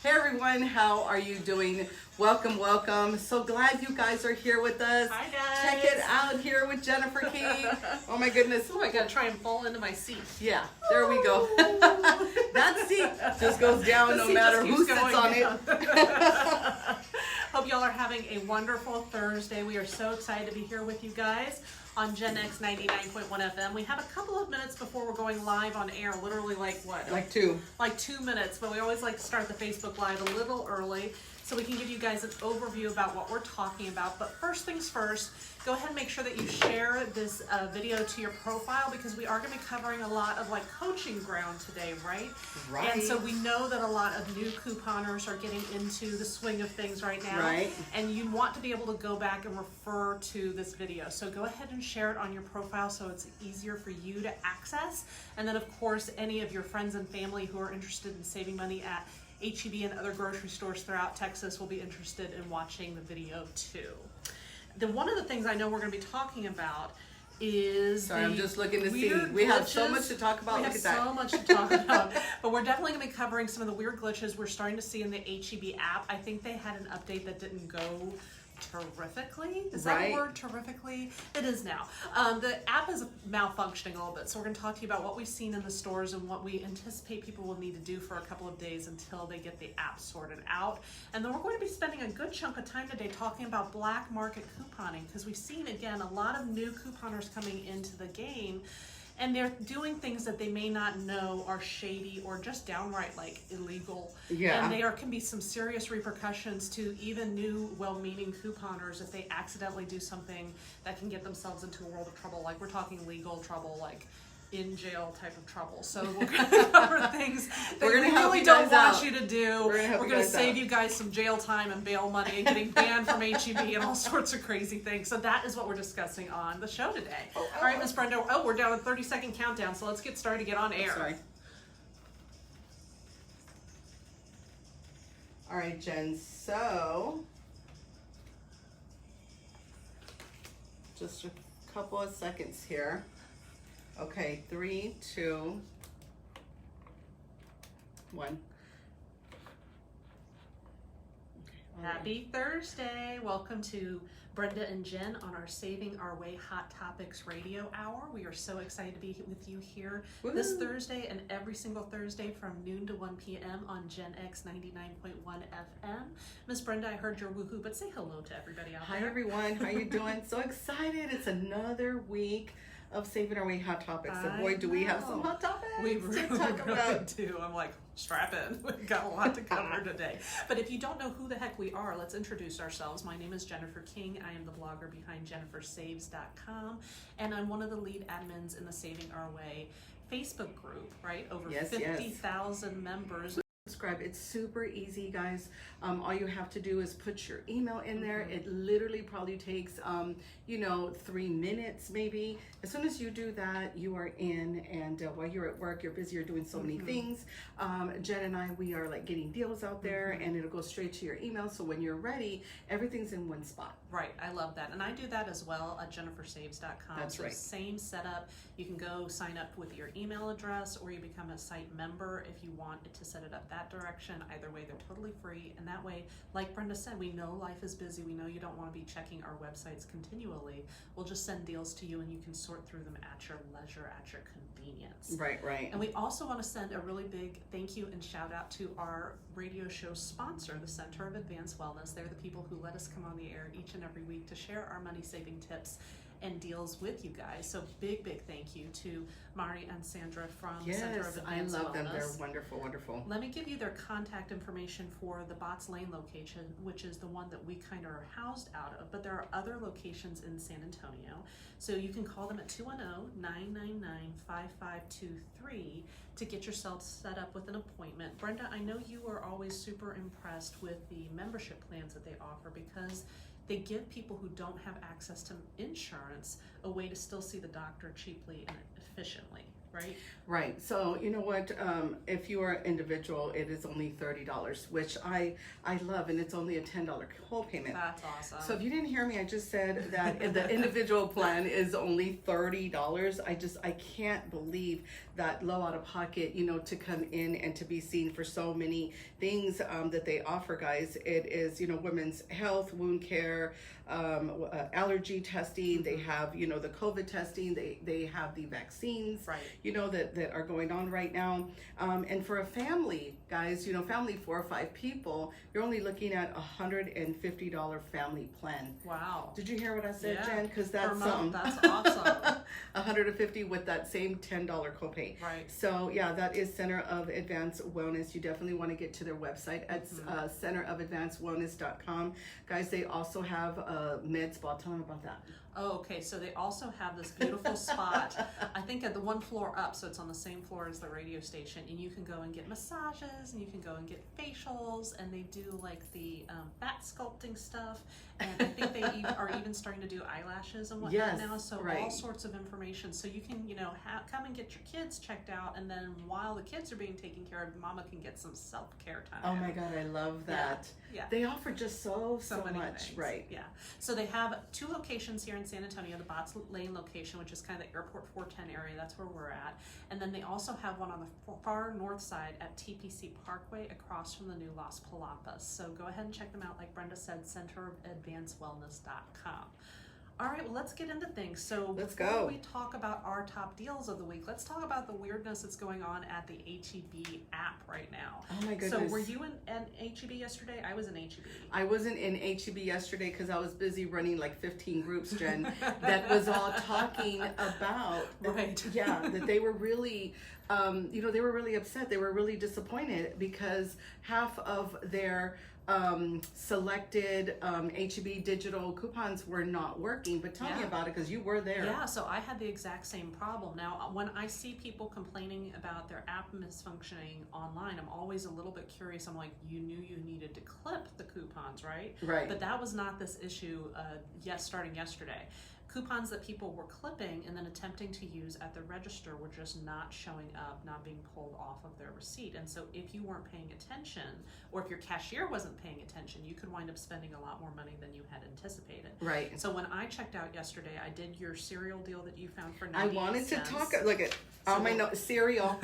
Hey everyone, how are you doing? Welcome, welcome. So glad you guys are here with us. Hi guys. Check it out here with Jennifer King. Oh my goodness. Oh, I gotta try and fall into my seat. Yeah, there we go. That seat just goes down no matter who sits on it. Hope y'all are having a wonderful Thursday. We are so excited to be here with you guys on GenX 99.1 FM. We have a couple of minutes before we're going live on air, literally like what? Like 2 minutes, but we always like to start the Facebook Live a little early so we can give you guys an overview about what we're talking about. But first things first, go ahead and make sure that you share this video to your profile, because we are going to be covering a lot of like coaching ground today, right? Right. And so we know that a lot of new couponers are getting into the swing of things right now. Right. And you want to be able to go back and refer to this video. So go ahead and share it on your profile so it's easier for you to access. And then of course, any of your friends and family who are interested in saving money at H-E-B and other grocery stores throughout Texas will be interested in watching the video too. Then one of the things I know we're going to be talking about is I'm just looking to see. weird We have glitches. so much to talk about. We Look have at that. so much to talk about, but we're definitely going to be covering some of the weird glitches we're starting to see in the H-E-B app. I think they had an update that didn't go terrifically. Is that a word, terrifically? It is now. The app is malfunctioning a little bit, so we're going to talk to you about what we've seen in the stores and what we anticipate people will need to do for a couple of days until they get the app sorted out. And then we're going to be spending a good chunk of time today talking about black market couponing, because we've seen, again, a lot of new couponers coming into the game, and they're doing things that they may not know are shady or just downright like illegal. Yeah. And there can be some serious repercussions to even new well-meaning couponers if they accidentally do something that can get themselves into a world of trouble. Like we're talking legal trouble, like in jail type of trouble. So we're going to cover things that we really don't want you to do. We're going to save you guys some jail time and bail money and getting banned from H-E-B and all sorts of crazy things. So that is what we're discussing on the show today. All right, Miss Brenda. Oh, we're down a 30-second countdown, so let's get started to get on air. Sorry. All right, Jen. So just a couple of seconds here. Okay, 3, 2, 1. Happy Thursday. Welcome to Brenda and Jen on our Saving Our Way Hot Topics radio hour. We are so excited to be with you here this Thursday and every single Thursday from noon to 1 p.m. on GenX 99.1 FM. Miss Brenda, I heard your woohoo, but say hello to everybody out there. Hi everyone, how you doing? So excited. It's another week of Saving Our Way Hot Topics. So boy, do we have some hot topics we to talk about. Do. I'm like, strap in. We've got a lot to cover today. But if you don't know who the heck we are, let's introduce ourselves. My name is Jennifer King. I am the blogger behind JenniferSaves.com, and I'm one of the lead admins in the Saving Our Way Facebook group, right? Over 50,000 members. Subscribe. It's super easy, guys. All you have to do is put your email in there. It literally probably takes 3 minutes maybe. As soon as you do that, you are in, and while you're at work, you're busy, you're doing so many things. Jen and I, we are like getting deals out there, and it'll go straight to your email, so when you're ready, everything's in one spot. Right, I love that. And I do that as well at JenniferSaves.com. That's right. Same setup. You can go sign up with your email address, or you become a site member if you want to set it up that direction. Either way, they're totally free. And that way, like Brenda said, we know life is busy. We know you don't want to be checking our websites continually. We'll just send deals to you, and you can sort through them at your leisure, at your convenience. Right, right. And we also want to send a really big thank you and shout out to our radio show sponsor, the Center of Advanced Wellness. They're the people who let us come on the air each and every week to share our money saving tips and deals with you guys. So big thank you to Mari and Sandra from the Center of Advanced Wellness. I love them. They're wonderful, wonderful. Let me give you their contact information for the Botts Lane location, which is the one that we kind of are housed out of, but there are other locations in San Antonio. So you can call them at 210-999-5523 to get yourself set up with an appointment. Brenda, I know you are always super impressed with the membership plans that they offer, because they give people who don't have access to insurance a way to still see the doctor cheaply and efficiently. right? Right. So you know what? If you are an individual, it is only $30, which I love, and it's only a $10 co-payment. That's awesome. So if you didn't hear me, I just said that the individual plan is only $30. I can't believe that low out of pocket, you know, to come in and to be seen for so many things that they offer, guys. It is, you know, women's health, wound care, allergy testing. They have, you know, the COVID testing. They have the vaccines, right, you know, that are going on right now. And for a family, guys, you know, family 4 or 5 people, you're only looking at $150 family plan. Wow. Did you hear what I said, Yeah. Jen? Because that's that's awesome. $150 with that same $10 copay. Right. So yeah, that is Center of Advanced Wellness. You definitely want to get to their website at centerofadvancedwellness.com. Guys, they also have a med spa. Tell them about that. Oh, okay. So they also have this beautiful spot, I think at the one floor up, so it's on the same floor as the radio station, and you can go and get massages, and you can go and get facials, and they do like the fat sculpting stuff, and I think they are even starting to do eyelashes and whatnot now, so all sorts of information. So you can, you know, come and get your kids checked out, and then while the kids are being taken care of, mama can get some self-care time. Oh my God, I love that. Yeah. They offer just so many much, things. right? Yeah. So they have 2 locations here in San Antonio, the Botts Lane location, which is kind of the Airport 410 area, that's where we're at. And then they also have one on the far north side at TPC Parkway across from the new Las Palapas. So go ahead and check them out, like Brenda said, centerofadvancedwellness.com. All right, well, let's get into things. So before we talk about our top deals of the week, let's talk about the weirdness that's going on at the HEB app right now. Oh my goodness. So were you in HEB yesterday? I was in HEB. I wasn't in HEB yesterday because I was busy running like 15 groups, Jen, that was all talking about, that they were really, you know, they were really upset. They were really disappointed because half of their selected HEB digital coupons were not working. But tell me about it, because you were there. Yeah, so I had the exact same problem. Now, when I see people complaining about their app misfunctioning online, I'm always a little bit curious. I'm like, you knew you needed to clip the coupons, right? Right. But that was not this issue starting yesterday. Coupons that people were clipping and then attempting to use at the register were just not showing up, not being pulled off of their receipt. And so if you weren't paying attention, or if your cashier wasn't paying attention, you could wind up spending a lot more money than you had anticipated. Right. So when I checked out yesterday, I did your cereal deal that you found for 98 I wanted cents. to talk, look at all my notes, cereal.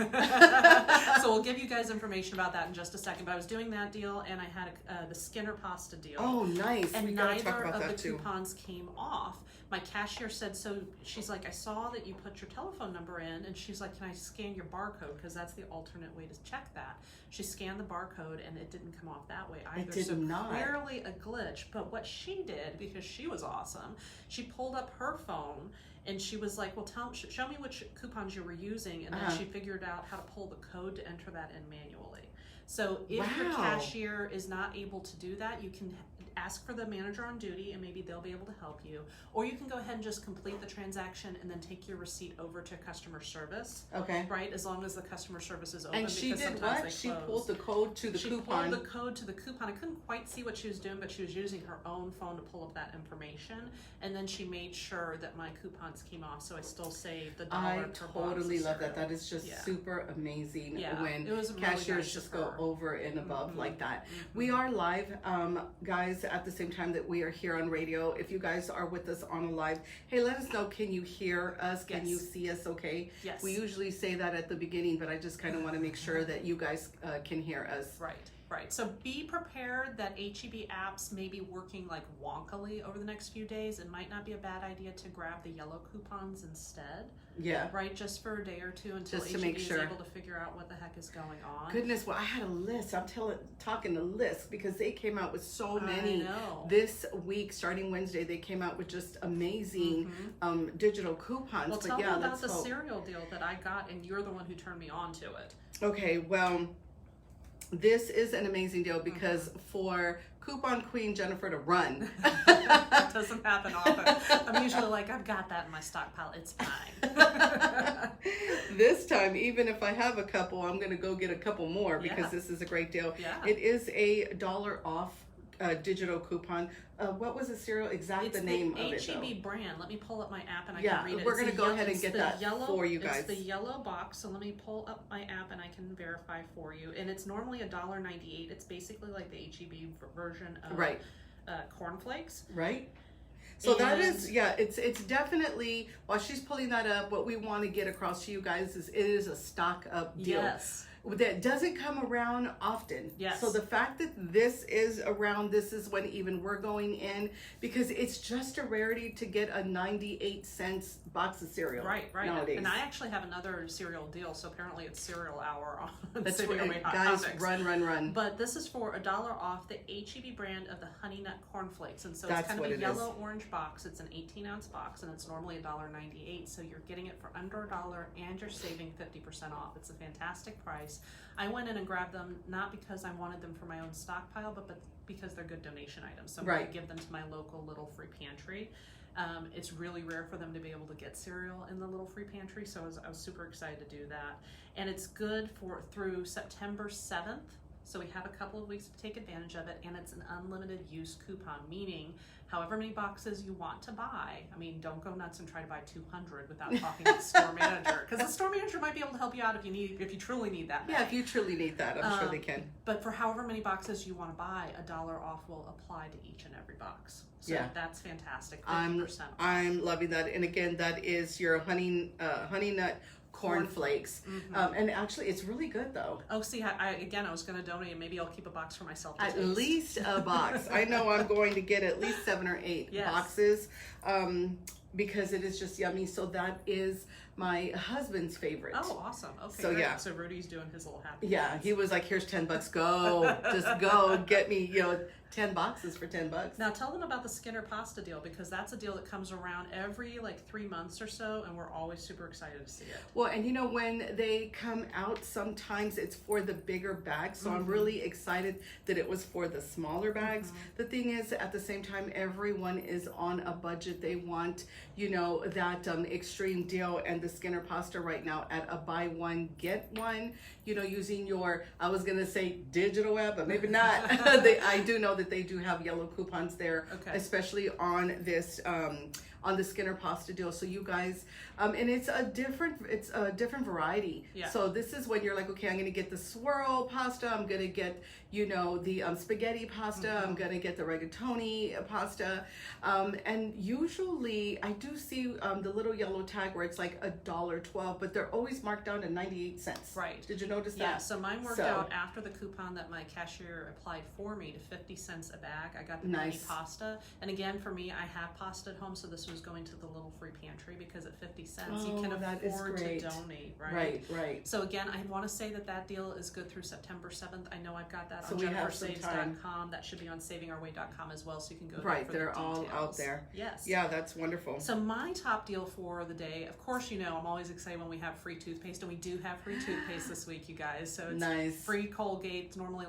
So we'll give you guys information about that in just a second. But I was doing that deal, and I had the Skinner pasta deal. Oh, nice. And we gotta talk neither about of that the too. coupons came off. My cashier said, so she's like, I saw that you put your telephone number in, and she's like, can I scan your barcode? Because that's the alternate way to check that. She scanned the barcode, and it didn't come off that way either. It did not. Clearly a glitch. But what she did, because she was awesome, she pulled up her phone, and she was like, well, show me which coupons you were using, and then she figured out how to pull the code to enter that in manually. So if your cashier is not able to do that, you can ask for the manager on duty, and maybe they'll be able to help you. Or you can go ahead and just complete the transaction and then take your receipt over to customer service. Okay. Right? As long as the customer service is open. And she because did what? She pulled the code to the coupon. She pulled the code to the coupon. I couldn't quite see what she was doing, but she was using her own phone to pull up that information. And then she made sure that my coupons came off, so I still saved the $1 I per totally love that. cereal. That is just super amazing when it was really cashiers nice just of go her. over and above like that. We are live, guys, at the same time that we are here on radio. If you guys are with us on a live, hey, let us know, can you hear us? Can you see us okay? Yes. We usually say that at the beginning, but I just kind of want to make sure that you guys can hear us. Right. So be prepared that HEB apps may be working like wonkily over the next few days. It might not be a bad idea to grab the yellow coupons instead. Yeah. Right, just for a day or two until just to HEB make sure. is able to figure out what the heck is going on. Goodness, well, I had a list. I'm talking a list because they came out with so many. I know. This week, starting Wednesday, they came out with just amazing digital coupons. Well, but tell me yeah, about let's the hope. cereal deal that I got, and you're the one who turned me on to it. Okay, well, this is an amazing deal because for Coupon Queen Jennifer to run. That doesn't happen often. I'm usually like, I've got that in my stockpile. It's fine. This time, even if I have a couple, I'm going to go get a couple more because this is a great deal. Yeah. It is $1 off digital coupon. What was the cereal? It's the name the of it, HEB though. brand. Let me pull up my app and I Yeah, can read it. we're going to go ahead and get that for you guys. It's the yellow box, so let me pull up my app and I can verify for you. And it's normally $1.98. It's basically like the HEB version of right. cornflakes. Right. So that is, yeah, it's definitely, while she's pulling that up, what we want to get across to you guys is it is a stock up deal. Yes. That doesn't come around often. Yes. So the fact that this is around, this is when even we're going in, because it's just a rarity to get a 98-cent box of cereal. Right. Nowadays. And I actually have another cereal deal, so apparently it's cereal hour on That's Saving Our Way Hot guys, Topics. run. But this is for $1 off the HEB brand of the Honey Nut Cornflakes. And so That's it's kind what of a it yellow-orange box. It's an 18-ounce box, and it's normally $1.98. So you're getting it for under $1, and you're saving 50% off. It's a fantastic price. I went in and grabbed them, not because I wanted them for my own stockpile, but because they're good donation items. So I'm going to give them to my local little free pantry. It's really rare for them to be able to get cereal in the little free pantry, so I was super excited to do that. And it's good for through September 7th, so we have a couple of weeks to take advantage of it, and it's an unlimited use coupon, meaning however many boxes you want to buy. I mean, don't go nuts and try to buy 200 without talking to the store manager, because the store manager might be able to help you out if you truly need that many. Yeah, if you truly need that, I'm sure they can. But for however many boxes you want to buy, $1 off will apply to each and every box. So yeah, that's fantastic. 50% off. I'm loving that. And again, that is your honey nut cornflakes. Mm-hmm. And actually, it's really good though. Oh, see, I was going to donate, and maybe I'll keep a box for myself to At taste. least a box. I know I'm going to get at least 7 or 8 boxes because it is just yummy. So that is my husband's favorite. Oh, awesome. Okay, so great. yeah. So Rudy's doing his little happy dance. He was like, here's $10, go. Just go get me, 10 boxes for $10. Now tell them about the Skinner pasta deal, because that's a deal that comes around every 3 months or so, and we're always super excited to see it. Well, and when they come out, sometimes it's for the bigger bags, so I'm really excited that it was for the smaller bags. The thing is, at the same time, everyone is on a budget. They want, that extreme deal, and the Skinner pasta right now at a buy one, get one, using your, I was going to say digital app, but maybe not. I do know that they do have yellow coupons there, especially on this on the Skinner pasta deal. So you guys, and it's a different variety. Yeah. So this is when you're like, okay, I'm gonna get the swirl pasta, I'm gonna get the spaghetti pasta, I'm gonna get the rigatoni pasta, and usually I do see the little yellow tag where it's like $1.12, but they're always marked down to 98 cents. Right. Did you notice that? Yeah. So mine worked out after the coupon that my cashier applied for me to 50 cents a bag. I got the mini pasta, and again, for me, I have pasta at home, so this was going to the little free pantry, because at 50 cents you can afford to donate, right? Right. So again, I want to say that deal is good through September 7th. I know I've got that So on we have some time. jennifersaves.com. That should be on savingourway.com as well, so you can go Right, there they're for the all details. out there. Yes. Yeah, that's wonderful. So my top deal for the day, of course, I'm always excited when we have free toothpaste, and we do have free toothpaste this week, you guys. So it's nice. Free Colgate. It's normally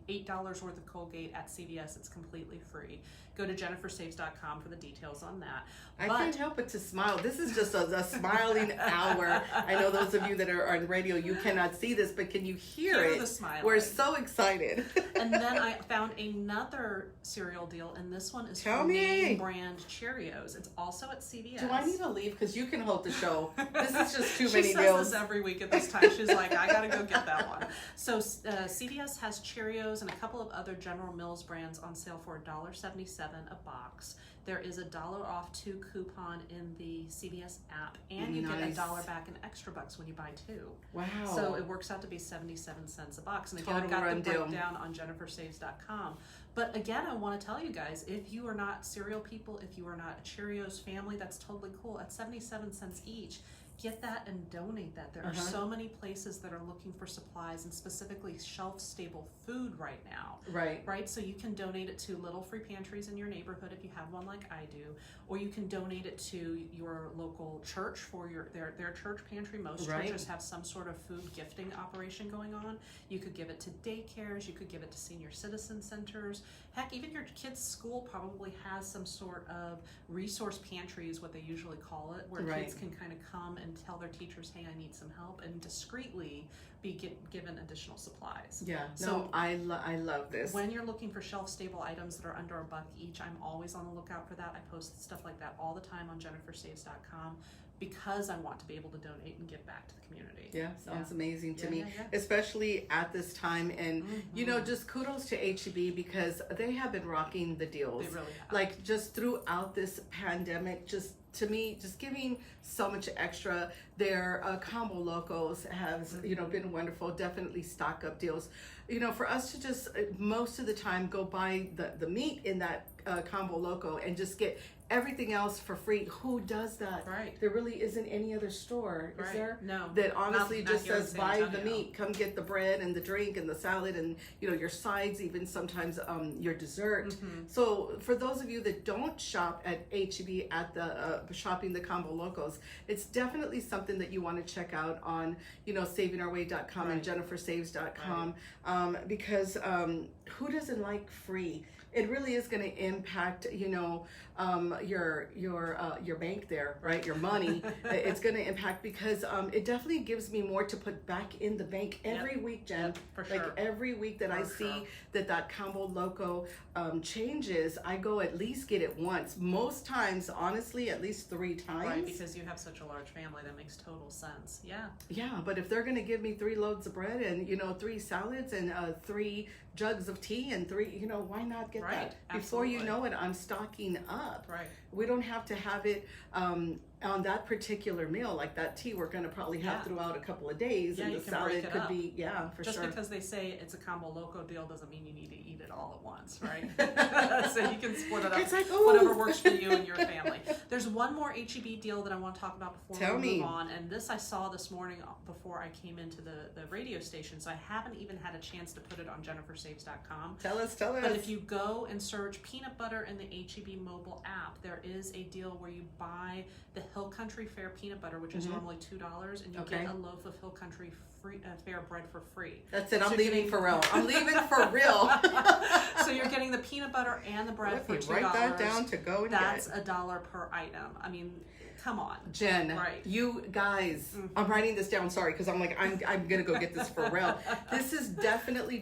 $8 worth of Colgate at CVS. It's completely free. Go to jennifersaves.com for the details on that. I can't help but to smile. This is just a smiling hour. I know those of you that are on radio, you cannot see this, but can you hear it? The smiling. We're so excited. And then I found another cereal deal, and this one is Tell from me. Name Brand Cheerios. It's also at CVS. Do I need to leave? Because you can hold the show. This is just too she many says deals. This every week at this time. She's like, I gotta go get that one. So CVS has Cheerios and a couple of other General Mills brands on sale for $1.77 a box. There is $1 off 2 coupon in the CVS app, and you get $1 back in extra bucks when you buy 2. Wow. So it works out to be 77 cents a box. And again, Total I've got the deal. breakdown on jennifersaves.com. But again, I want to tell you guys, if you are not cereal people, if you are not a Cheerios family, that's totally cool. At 77 cents each, get that and donate that. There are so many places that are looking for supplies, and specifically shelf-stable food right now. Right? So you can donate it to little free pantries in your neighborhood if you have one like I do, or you can donate it to your local church for their church pantry. Most churches have some sort of food gifting operation going on. You could give it to daycares, you could give it to senior citizen centers. Heck, even your kid's school probably has some sort of resource pantry, is what they usually call it, where kids can kind of come and tell their teachers, hey, I need some help, and discreetly be given additional supplies. Yeah, So no, I love this. when you're looking for shelf-stable items that are under $1 each, I'm always on the lookout for that. I post stuff like that all the time on jennifersaves.com because I want to be able to donate and give back to the community. Yeah, sounds amazing to me, yeah. especially at this time. And you know, just kudos to HEB because they have been rocking the deals. They really have. Like just throughout this pandemic, just to me, just giving so much extra. Their combo locos has been wonderful. Definitely stock up deals. You know, for us to just most of the time go buy the meat in that combo loco and just get everything else for free. Who does that? Right. There really isn't any other store, is there? No. That honestly Not just here in says San buy the Antonio. meat, come get the bread and the drink and the salad and your sides, even sometimes your dessert. So for those of you that don't shop at HEB at the shopping the combo locos, it's definitely something that you want to check out on savingourway.com and jennifersaves.com because who doesn't like free? It really is going to impact, your bank there, right? Your money. It's going to impact because it definitely gives me more to put back in the bank every week, Jen. For like sure. every week that I see that combo loco changes, I go at least get it once. Most times, honestly, at least 3 times. Right, because you have such a large family, that makes total sense. Yeah. Yeah, but if they're going to give me 3 loaves of bread and 3 salads and 3 jugs of tea and 3, why not get that? Before you know it, I'm stocking up. Right. We don't have to have it on that particular meal. Like that tea we're going to probably have throughout a couple of days, and you the can salad break it could up. be for Just sure. because they say it's a combo loco deal doesn't mean you need to eat it all at once, right? So you can split it up. It's like, whatever works for you and your family. There's one more HEB deal that I want to talk about before Tell we me. move on, and this I saw this morning before I came into the radio station, so I haven't even had a chance to put it on jennifersaves.com. Tell us. But if you go and search peanut butter in the HEB mobile app, there is a deal where you buy the Hill Country Fair peanut butter, which is normally $2, and you get a loaf of Hill Country Fair bread for free. That's it. So I'm leaving for real. I'm leaving for real. So you're getting the peanut butter and the bread for $2. Write that down to go and That's get. $1 per item. I mean, come on, Jen. Right. You guys, I'm writing this down. Sorry, because I'm like I'm gonna go get this for real. This is definitely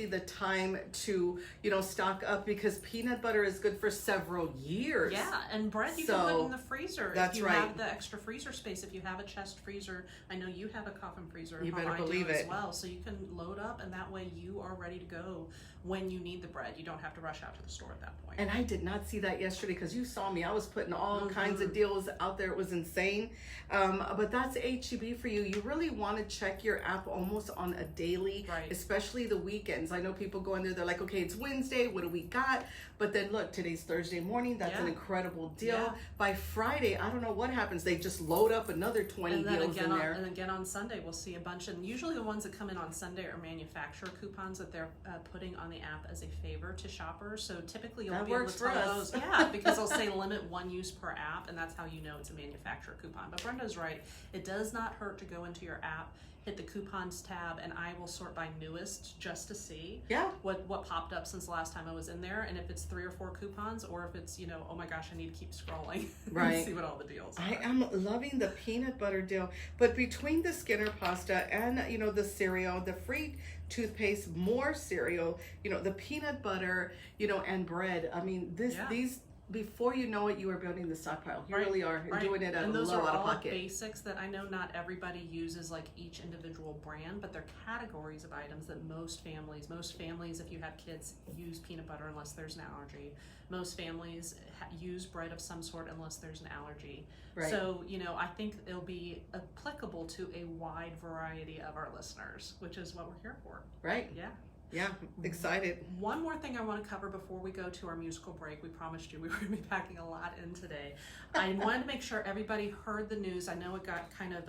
the time to stock up because peanut butter is good for several years. Yeah, and bread you can put in the freezer. That's if you right. have the extra freezer space, if you have a chest freezer, I know you have a coffin freezer. You better I do believe as it. well. So you can load up, and that way you are ready to go when you need the bread. You don't have to rush out to the store at that point. And I did not see that yesterday because you saw me. I was putting all kinds of deals out there. It was insane. But that's HEB for you. You really want to check your app almost on a daily, especially the weekends. I know people go in there, they're like, okay, it's Wednesday. What do we got? But then look, today's Thursday morning. That's an incredible deal. Yeah. By Friday, I don't know what happens. They just load up another 20 deals in there. And again on Sunday, we'll see a bunch. And usually the ones that come in on Sunday are manufacturer coupons that they're putting on the app as a favor to shoppers. So typically you'll be able to tell those. Yeah, because they'll say limit 1 use per app, and that's how you know it's a manufacturer coupon. But Brenda's right. It does not hurt to go into your app, hit the coupons tab, and I will sort by newest just to see what popped up since the last time I was in there, and if it's 3 or 4 coupons, or if it's oh my gosh, I need to keep scrolling and see what all the deals are. I am loving the peanut butter deal, but between the Skinner pasta and the cereal, the free toothpaste, more cereal, the peanut butter, and bread. I mean, these. Before you know it, you are building the stockpile. You really are. You're doing it at a low out of pocket. Basics that I know not everybody uses, like each individual brand, but they're categories of items that most families, if you have kids, use peanut butter unless there's an allergy. Most families use bread of some sort unless there's an allergy. Right. So, I think it'll be applicable to a wide variety of our listeners, which is what we're here for. Right. Yeah. Yeah, excited. One more thing I want to cover before we go to our musical break. We promised you we were going to be packing a lot in today. I wanted to make sure everybody heard the news. I know it got kind of,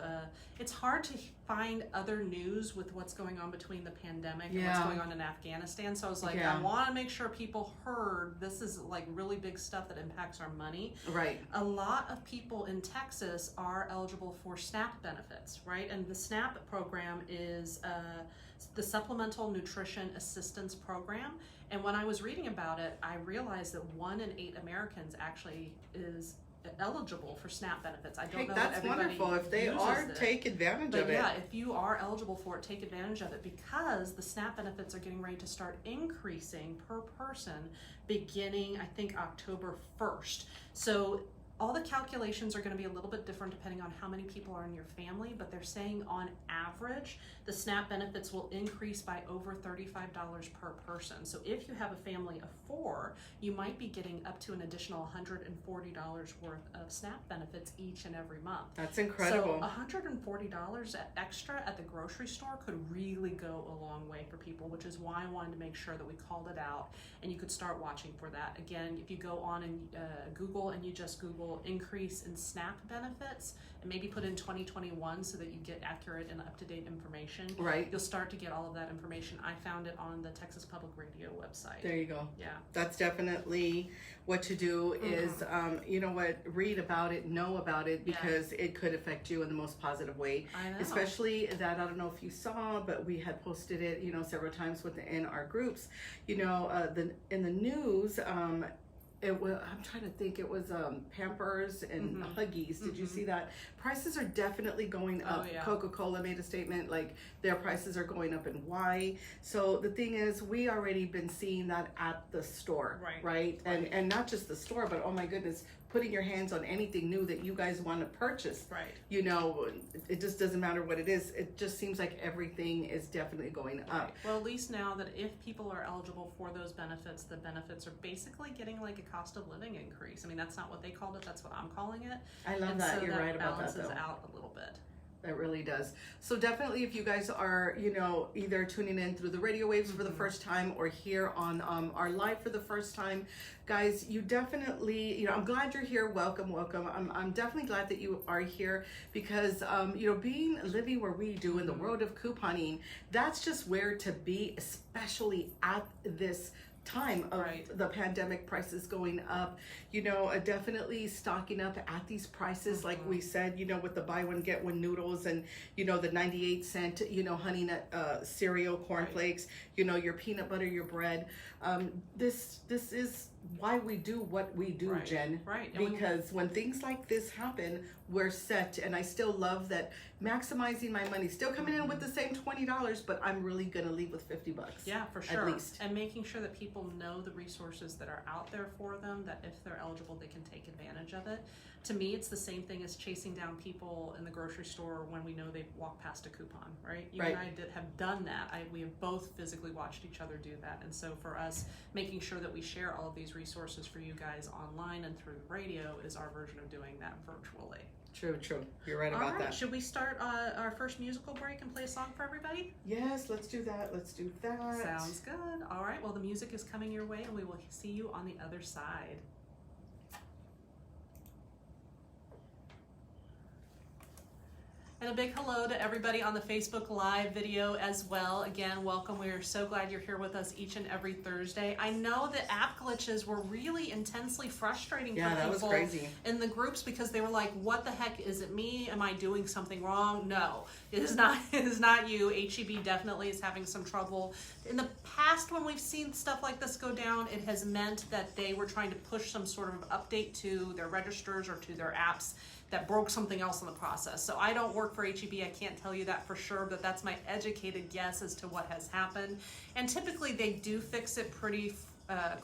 it's hard to find other news with what's going on between the pandemic and what's going on in Afghanistan. So I was like, I want to make sure people heard this is like really big stuff that impacts our money. Right. A lot of people in Texas are eligible for SNAP benefits, right? And the SNAP program is the Supplemental Nutrition Assistance Program. And when I was reading about it, I realized that 1 in 8 Americans actually is eligible for SNAP benefits. I don't Hey, know that's that everybody wonderful. If they uses are, it. take advantage But of it. yeah, if you are eligible for it, take advantage of it, because the SNAP benefits are getting ready to start increasing per person beginning, I think, October 1st. So all the calculations are going to be a little bit different depending on how many people are in your family, but they're saying on average, the SNAP benefits will increase by over $35 per person. So if you have a family of 4, you might be getting up to an additional $140 worth of SNAP benefits each and every month. That's incredible. So $140 extra at the grocery store could really go a long way for people, which is why I wanted to make sure that we called it out, and you could start watching for that. Again, if you go on and Google, and you just Google increase in SNAP benefits and maybe put in 2021 so that you get accurate and up-to-date information, Right. you'll start to get all of that information. I found it on the Texas Public Radio website. There you go. Yeah. That's definitely what to do is, you know what, read about it, know about it, because it could affect you in the most positive way. I know. Especially that, I don't know if you saw, but we had posted it, you know, several times in our groups, you know, in the news, it was, I'm trying to think, it was Pampers and Huggies. Did you see that? Prices are definitely going up. yeah. Coca-Cola made a statement like their prices are going up, and why. So the thing is, we already been seeing that at the store, right? And not just the store, but oh my goodness, putting your hands on anything new that you guys want to purchase. Right. You know, it just doesn't matter what it is. It just seems like everything is definitely going up. Right. Well, at least now that if people are eligible for those benefits, the benefits are basically getting like a cost of living increase. I mean, that's not what they called it. That's what I'm calling it. I love And that. so You're right about that, balances though. out a little bit. That really does. So definitely, if you guys are, you know, either tuning in through the radio waves for the first time or here on our live for the first time, guys, you definitely, you know, I'm glad you're here. Welcome, welcome. I'm definitely glad that you are here, because, you know, living where we do in the world of couponing, that's just where to be, especially at this time of the pandemic, prices going up, you know, definitely stocking up at these prices, like we said, you know, with the buy one get one noodles, and you know, the 98-cent, you know, honey nut cereal, cornflakes, you know, your peanut butter, your bread. This is why we do what we do, Jen. Right. Because when things like this happen, we're set. And I still love that, maximizing my money, still coming in with the same $20, but I'm really gonna leave with $50. Yeah, for sure. At least. And making sure that people know the resources that are out there for them, that if they're eligible, they can take advantage of it. To me, it's the same thing as chasing down people in the grocery store when we know they've walked past a coupon, right? You and I have done that. We have both physically watched each other do that. And so for us, making sure that we share all of these resources for you guys online and through the radio is our version of doing that virtually. True. You're right about that. Should we start our first musical break and play a song for everybody? Yes, let's do that. Sounds good. All right, well, the music is coming your way, and we will see you on the other side. And a big hello to everybody on the Facebook Live video as well. Again, welcome. We are so glad you're here with us each and every Thursday. I know the app glitches were really intensely frustrating for that was people crazy. in the groups, because they were like, what the heck, is it me? Am I doing something wrong? No, it is not. It is not you. HEB definitely is having some trouble. In the past, when we've seen stuff like this go down, it has meant that they were trying to push some sort of update to their registers or to their apps that broke something else in the process. So I don't work for HEB, I can't tell you that for sure, but that's my educated guess as to what has happened. And typically they do fix it pretty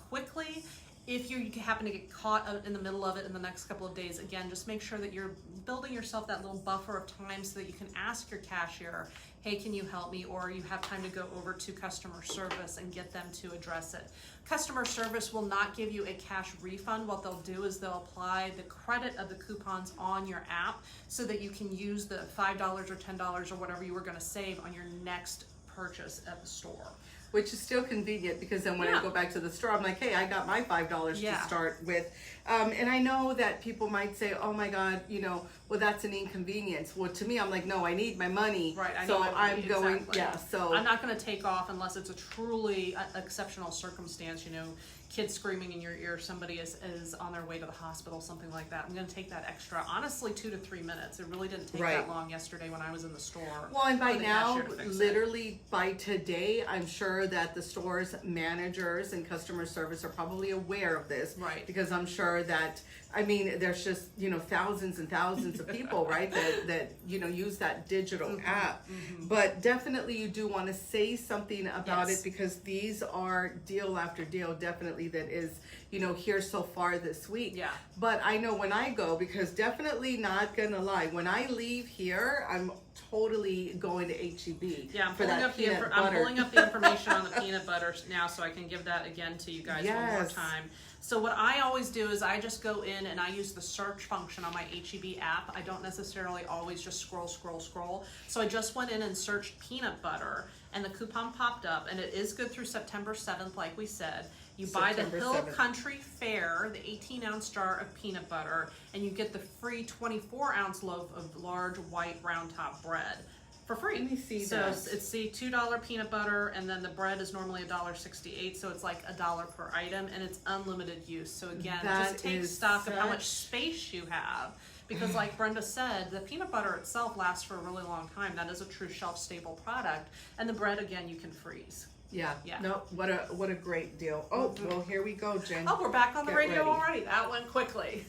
quickly. If you happen to get caught in the middle of it in the next couple of days, again, just make sure that you're building yourself that little buffer of time so that you can ask your cashier, hey, can you help me? Or you have time to go over to customer service and get them to address it. Customer service will not give you a cash refund. What they'll do is they'll apply the credit of the coupons on your app so that you can use the $5 or $10 or whatever you were gonna save on your next purchase at the store. Which is still convenient, because then when I go back to the store, I'm like, hey, I got my $5 to start with. And I know that people might say, oh my God, you know, well, that's an inconvenience. Well, to me, I'm like, no, I need my money. Right, I so need my money, I'm going, exactly. yeah, so. I'm not going to take off unless it's a truly exceptional circumstance, you know, kids screaming in your ear, somebody is on their way to the hospital, something like that. I'm going to take that extra, honestly, 2 to 3 minutes. It really didn't take that long yesterday when I was in the store. Well, and by now, literally by today, I'm sure that the store's managers and customer service are probably aware of this. Right. Because I'm sure that, I mean, there's just, you know, thousands and thousands of people, right, that, you know, use that digital app. But definitely you do want to say something about it, because these are deal after deal, definitely, that is, you know, here so far this week. Yeah. But I know when I go, because definitely not gonna lie, when I leave here, I'm totally going to HEB. Yeah, for that peanut butter. I'm pulling up the information on the peanut butter now, so I can give that again to you guys one more time. So what I always do is I just go in and I use the search function on my HEB app. I don't necessarily always just scroll. So I just went in and searched peanut butter, and the coupon popped up, and it is good through September 7th, like we said. You buy the Hill 7th. Country Fare, the 18-ounce jar of peanut butter, and you get the free 24-ounce loaf of large white round top bread for free. Let me see so that. it's the $2 peanut butter, and then the bread is normally $1.68, so it's like $1 per item, and it's unlimited use. So again, just take stock of how much space you have. Because like Brenda said, the peanut butter itself lasts for a really long time. That is a true shelf-stable product. And the bread, again, you can freeze. Yeah. No, what a great deal. Oh, well, here we go, Jen. Oh, we're back on the radio ready. already. That went quickly.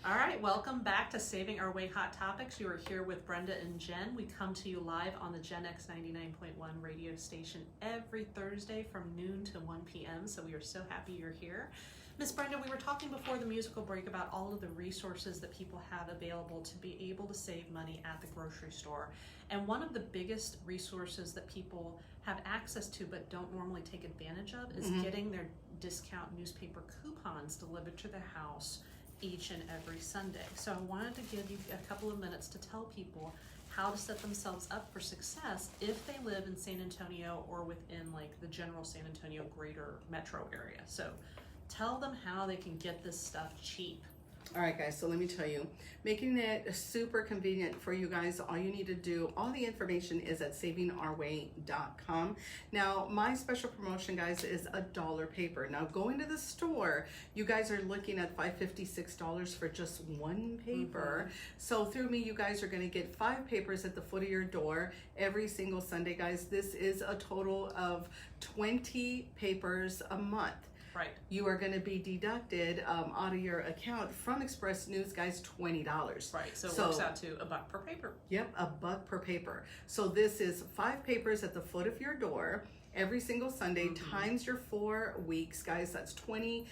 All right, welcome back to Saving Our Way Hot Topics. You are here with Brenda and Jen. We come to you live on the GenX 99.1 radio station every Thursday from noon to 1 p.m. So we are so happy you're here. Miss Brenda, we were talking before the musical break about all of the resources that people have available to be able to save money at the grocery store. And one of the biggest resources that people have access to but don't normally take advantage of is getting their discount newspaper coupons delivered to their house each and every Sunday. So I wanted to give you a couple of minutes to tell people how to set themselves up for success if they live in San Antonio or within like the general San Antonio greater metro area. So tell them how they can get this stuff cheap. All right, guys, so let me tell you, making it super convenient for you guys, all you need to do, all the information is at savingourway.com. Now, my special promotion, guys, is $1 paper. Now, going to the store, you guys are looking at $5.56 for just one paper. So through me, you guys are going to get 5 papers at the foot of your door every single Sunday, guys. This is a total of 20 papers a month. Right. You are going to be deducted out of your account from Express News, guys, $20. Right. So it works out to $1 per paper. Yep, $1 per paper. So this is 5 papers at the foot of your door every single Sunday times your 4 weeks, guys. That's $20,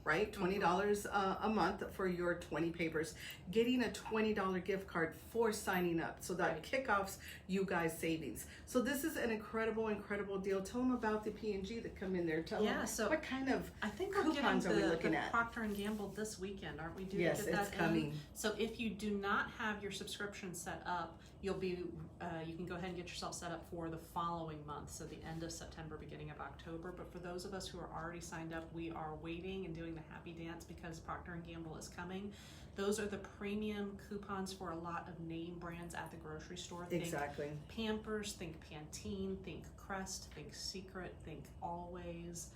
right? $20 a month for your 20 papers. Getting a $20 gift card for signing up. So that kickoffs you guys savings. So this is an incredible deal. Tell them about the P&G that come in there. Tell them so what kind of I think coupons we're are we getting looking the at? Procter & Gamble this weekend, aren't we? Due Yes, to get it's that coming. In? So if you do not have your subscription set up, you'll be you can go ahead and get yourself set up for the following month, so the end of September, beginning of October. But for those of us who are already signed up, we are waiting and doing the happy dance because Procter & Gamble is coming. Those are the premium coupons for a lot of name brands at the grocery store. Think Pampers, think Pantene, think Crest, think Secret, think Always.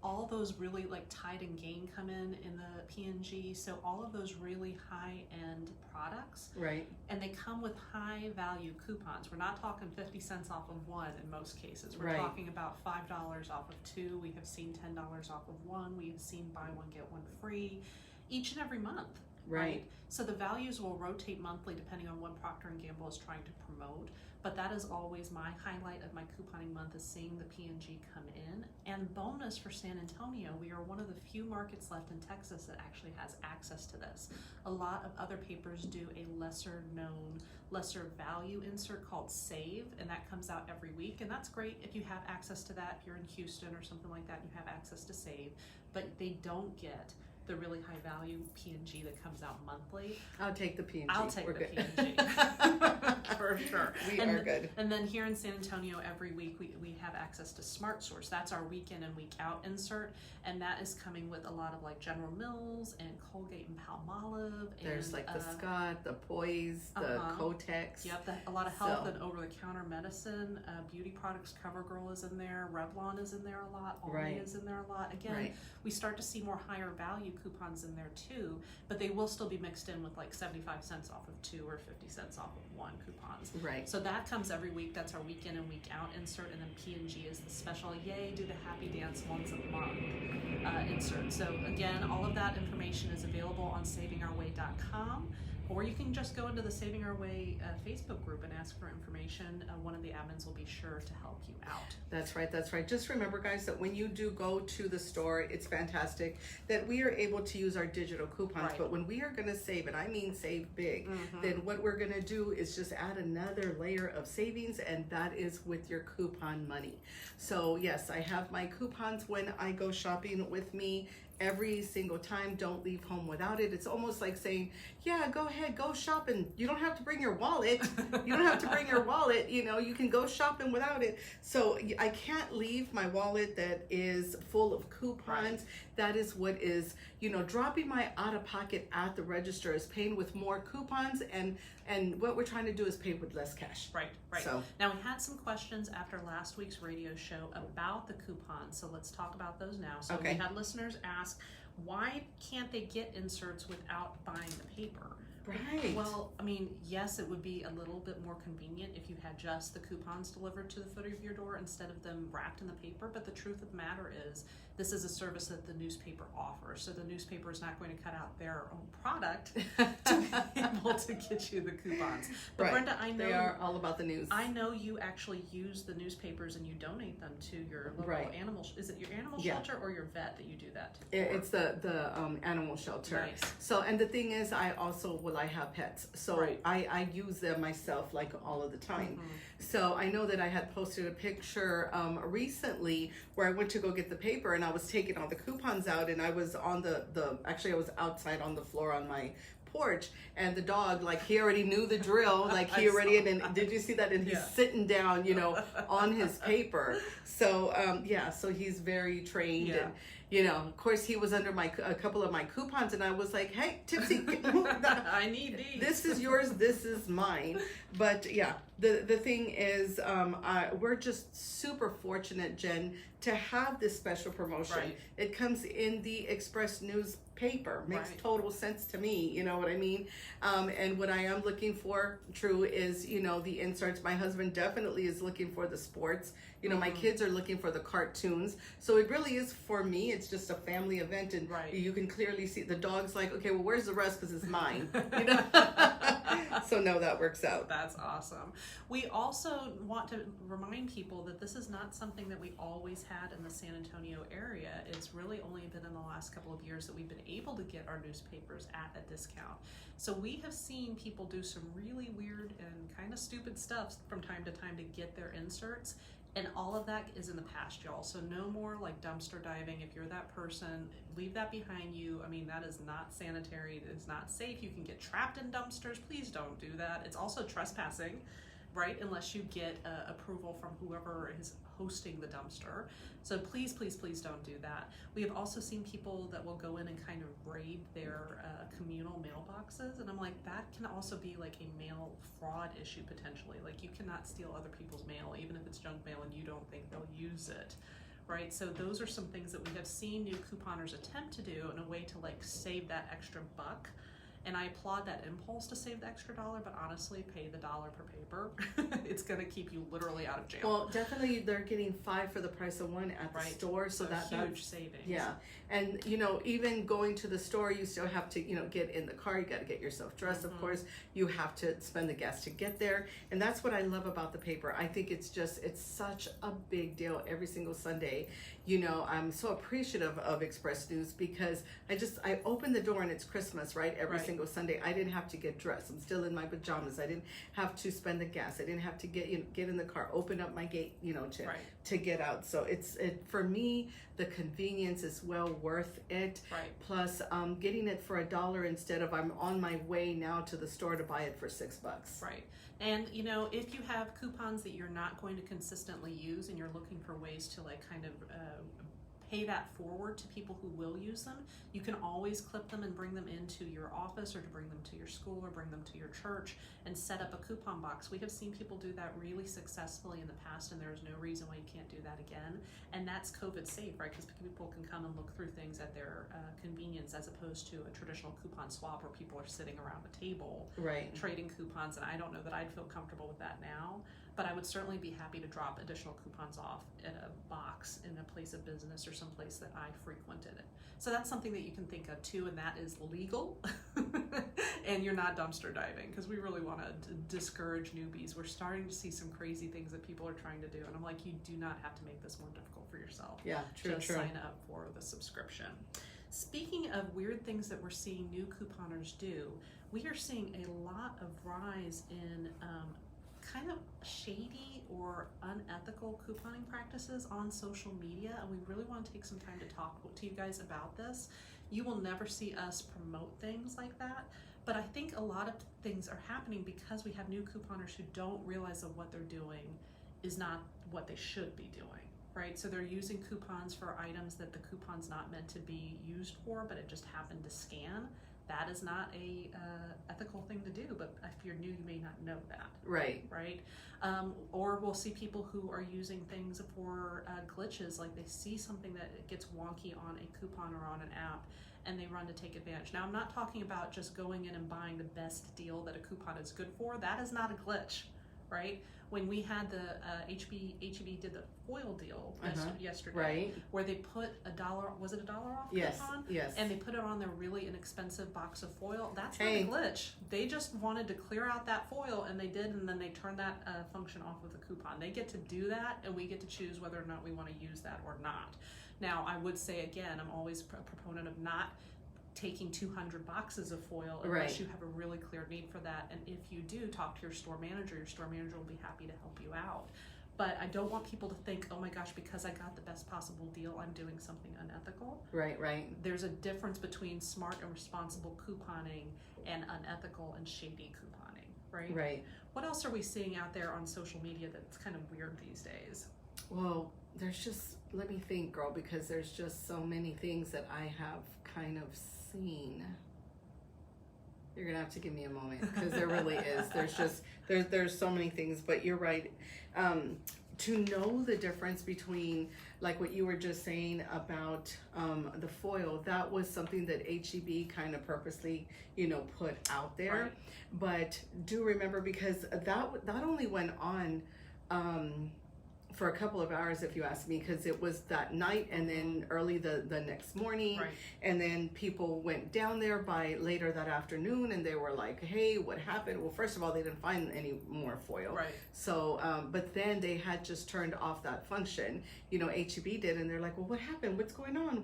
All those really like Tide and Gain come in the P&G. So all of those really high-end products. Right. And they come with high-value coupons. We're not talking 50 cents off of one in most cases. We're talking about $5 off of 2. We have seen $10 off of 1. We have seen buy one, get one free each and every month. Right. So the values will rotate monthly depending on what Procter & Gamble is trying to promote. But that is always my highlight of my couponing month, is seeing the P&G come in. And bonus for San Antonio, we are one of the few markets left in Texas that actually has access to this. A lot of other papers do a lesser known, lesser value insert called Save, and that comes out every week. And that's great if you have access to that. If you're in Houston or something like that, you have access to Save. But they don't get the really high value P&G that comes out monthly. I'll take the P&G. I'll take We're the good. P&G. For sure. We are good. And then here in San Antonio, every week we have access to Smart Source. That's our week in and week out insert. And that is coming with a lot of like General Mills and Colgate and Palmolive. There's and, like the Scott, the Poise, the Kotex. Yep, a lot of health and over-the-counter medicine. Beauty products, CoverGirl is in there. Revlon is in there a lot. Aldi is in there a lot. Again, we start to see more higher value coupons in there too, but they will still be mixed in with like 75 cents off of 2 or 50 cents off of 1 coupons. Right. So that comes every week. That's our week in and week out insert, and then P&G is the special, yay, do the happy dance once a month insert. So again, all of that information is available on savingourway.com. Or you can just go into the Saving Our Way Facebook group and ask for information. One of the admins will be sure to help you out. That's right, that's right. Just remember, guys, that when you do go to the store, it's fantastic that we are able to use our digital coupons. But when we are going to save, and I mean save big, then what we're going to do is just add another layer of savings, and that is with your coupon money. So yes, I have my coupons when I go shopping with me. Every single time, don't leave home without it. It's almost like saying, yeah, go ahead, go shopping. You don't have to bring your wallet. You don't have to bring your wallet. You know, you can go shopping without it. So I can't leave my wallet that is full of coupons. That is what is, you know, dropping my out of pocket at the register is paying with more coupons, and what we're trying to do is pay with less cash. Right. So now we had some questions after last week's radio show about the coupons, so let's talk about those now. So we had listeners ask, why can't they get inserts without buying the paper? Right. Well, I mean, yes, it would be a little bit more convenient if you had just the coupons delivered to the foot of your door instead of them wrapped in the paper. But the truth of the matter is, this is a service that the newspaper offers. So the newspaper is not going to cut out their own product to be able to get you the coupons. But Brenda, I know they are all about the news. I know you actually use the newspapers and you donate them to your local animal. Is it your animal shelter or your vet that you do that? It's the animal shelter. Nice. So, and the thing is, I have pets, so I use them myself like all of the time. So I know that I had posted a picture recently where I went to go get the paper, and I was taking all the coupons out, and I was on actually I was outside on the floor on my porch, and the dog, like, he already knew the drill, like he already, and did you see that? And he's sitting down, you know, on his paper. So so he's very trained. And you know, of course, he was under a couple of my coupons, and I was like, hey, Tipsy, I need these. This is yours, this is mine. But yeah, the thing is, we're just super fortunate, Jen, to have this special promotion. It comes in the Express newspaper. Makes total sense to me, you know what I mean? And what I am looking for, true, is, you know, the inserts. My husband definitely is looking for the sports. You know, my kids are looking for the cartoons. So it really is, for me, it's just a family event, and you can clearly see the dog's like, okay, well, where's the rest? Because it's mine, you know? So no, that works out. That's awesome. We also want to remind people that this is not something that we always had in the San Antonio area. It's really only been in the last couple of years that we've been able to get our newspapers at a discount. So we have seen people do some really weird and kind of stupid stuff from time to time to get their inserts. And all of that is in the past, y'all. So no more like dumpster diving. If you're that person, leave that behind you. I mean, that is not sanitary. It is not safe. You can get trapped in dumpsters. Please don't do that. It's also trespassing, right? Unless you get approval from whoever is hosting the dumpster. So please, please, please don't do that. We have also seen people that will go in and kind of raid their communal mailboxes. And I'm like, that can also be like a mail fraud issue potentially. Like, you cannot steal other people's mail, even if it's junk mail and you don't think they'll use it. Right? So those are some things that we have seen new couponers attempt to do in a way to like save that extra buck. And I applaud that impulse to save the extra $1, but honestly, pay the $1 per paper. It's going to keep you literally out of jail. Well, definitely they're getting 5 for the price of 1 at the store. So that's huge savings. Yeah. And, you know, even going to the store, you still have to, you know, get in the car. You got to get yourself dressed, of course. You have to spend the gas to get there. And that's what I love about the paper. I think it's such a big deal every single Sunday. You know, I'm so appreciative of Express News because I open the door and it's Christmas, right? Every single single Sunday, I didn't have to get dressed. I'm still in my pajamas. I didn't have to spend the gas. I didn't have to get in the car, open up my gate, to get out. So for me, the convenience is well worth it. Right. Plus, getting it for $1 instead of I'm on my way now to the store to buy it for $6. Right. And if you have coupons that you're not going to consistently use and you're looking for ways to kind of pay that forward to people who will use them, you can always clip them and bring them into your office or to bring them to your school or bring them to your church and set up a coupon box. We have seen people do that really successfully in the past, and there's no reason why you can't do that again. And that's COVID safe, right? Because people can come and look through things at their convenience, as opposed to a traditional coupon swap where people are sitting around the table trading coupons. And I don't know that I'd feel comfortable with that now. But I would certainly be happy to drop additional coupons off at a box in a place of business or someplace that I frequented it. So that's something that you can think of too, and that is legal. And you're not dumpster diving, because we really want to discourage newbies. We're starting to see some crazy things that people are trying to do, and I'm like, you do not have to make this more difficult for yourself. Yeah, true. Just sign up for the subscription. Speaking of weird things that we're seeing new couponers do, we are seeing a lot of rise in kind of shady or unethical couponing practices on social media, and we really want to take some time to talk to you guys about this. You will never see us promote things like that, but I think a lot of things are happening because we have new couponers who don't realize that what they're doing is not what they should be doing, right? So they're using coupons for items that the coupon's not meant to be used for, but it just happened to scan. That is not a ethical thing to do, but if you're new, you may not know that. Right. Or we'll see people who are using things for glitches, like they see something that gets wonky on a coupon or on an app, and they run to take advantage. Now, I'm not talking about just going in and buying the best deal that a coupon is good for. That is not a glitch, right? When we had the HEB did the foil deal yesterday, where they put was it $1 off coupon? Yes. And they put it on their really inexpensive box of foil. That's not a glitch. They just wanted to clear out that foil, and they did, and then they turned that function off with a coupon. They get to do that, and we get to choose whether or not we want to use that or not. Now, I would say again, I'm always a proponent of not taking 200 boxes of foil unless you have a really clear need for that. And if you do, talk to your store manager. Your store manager will be happy to help you out. But I don't want people to think, oh my gosh, because I got the best possible deal, I'm doing something unethical. Right. There's a difference between smart and responsible couponing and unethical and shady couponing, right? What else are we seeing out there on social media that's kind of weird these days? Well, there's just, let me think, girl, because there's just so many things that I have kind of seen. You're gonna have to give me a moment, because there really is. There's so many things, but you're right. To know the difference between, like what you were just saying about the foil, that was something that HEB kind of purposely, put out there. But do remember, because that only went on for a couple of hours, if you ask me, because it was that night and then early the next morning. And then people went down there by later that afternoon, and they were like, hey, what happened? Well, first of all, they didn't find any more foil. So, but then they had just turned off that function, HEB did, and they're like, well, what happened? What's going on?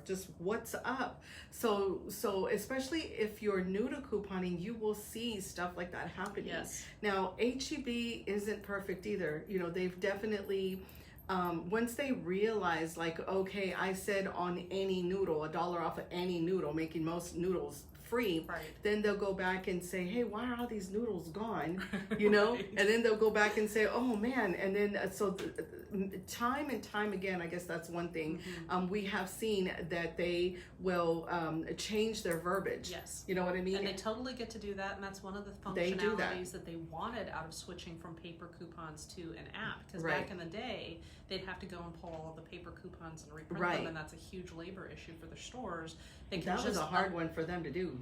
Just what's up? So especially if you're new to couponing, you will see stuff like that happening. Now, HEB isn't perfect either. They've definitely, once they realize, like, okay, I said on any noodle, $1 off of any noodle, making most noodles free, then they'll go back and say, hey, why are all these noodles gone? And then they'll go back and say, oh man. And then time and time again, I guess that's one thing, we have seen that they will change their verbiage. You know what I mean? And they totally get to do that, and that's one of the functionalities that they wanted out of switching from paper coupons to an app. Because back in the day, they'd have to go and pull all of the paper coupons and reprint them, and that's a huge labor issue for their stores. That was a hard one for them to do.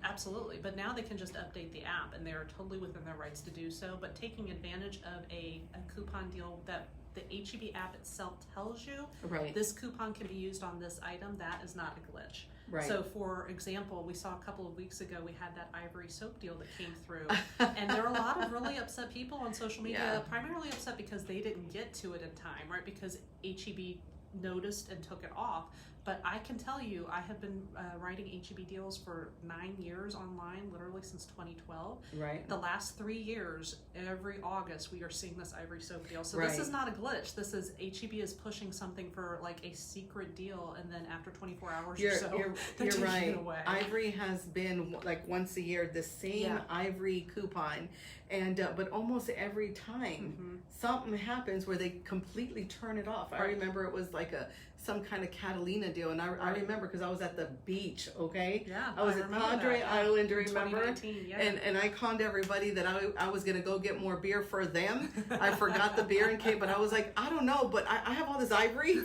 Absolutely. But now they can just update the app, and they're totally within their rights to do so. But taking advantage of a coupon deal that the HEB app itself tells you, this coupon can be used on this item, that is not a glitch. So, for example, we saw a couple of weeks ago, we had that Ivory soap deal that came through. And there are a lot of really upset people on social media, primarily upset because they didn't get to it in time, right? Because HEB noticed and took it off. But I can tell you, I have been writing HEB deals for 9 years online, literally since 2012. Right. The last 3 years, every August, we are seeing this Ivory soap deal. So Right. this is not a glitch. This is HEB is pushing something for like a secret deal, and then after 24 hours or so, they're taking right. it away. Ivory has been like once a year the same Ivory coupon, and but almost every time something happens where they completely turn it off. I remember it was like some kind of Catalina deal, and I remember because I was at the beach. Okay, Yeah, I was at Padre Island. Remember? Yeah. And I conned everybody that I was gonna go get more beer for them. I forgot the beer and came, but I was like, I don't know, but I have all this Ivory.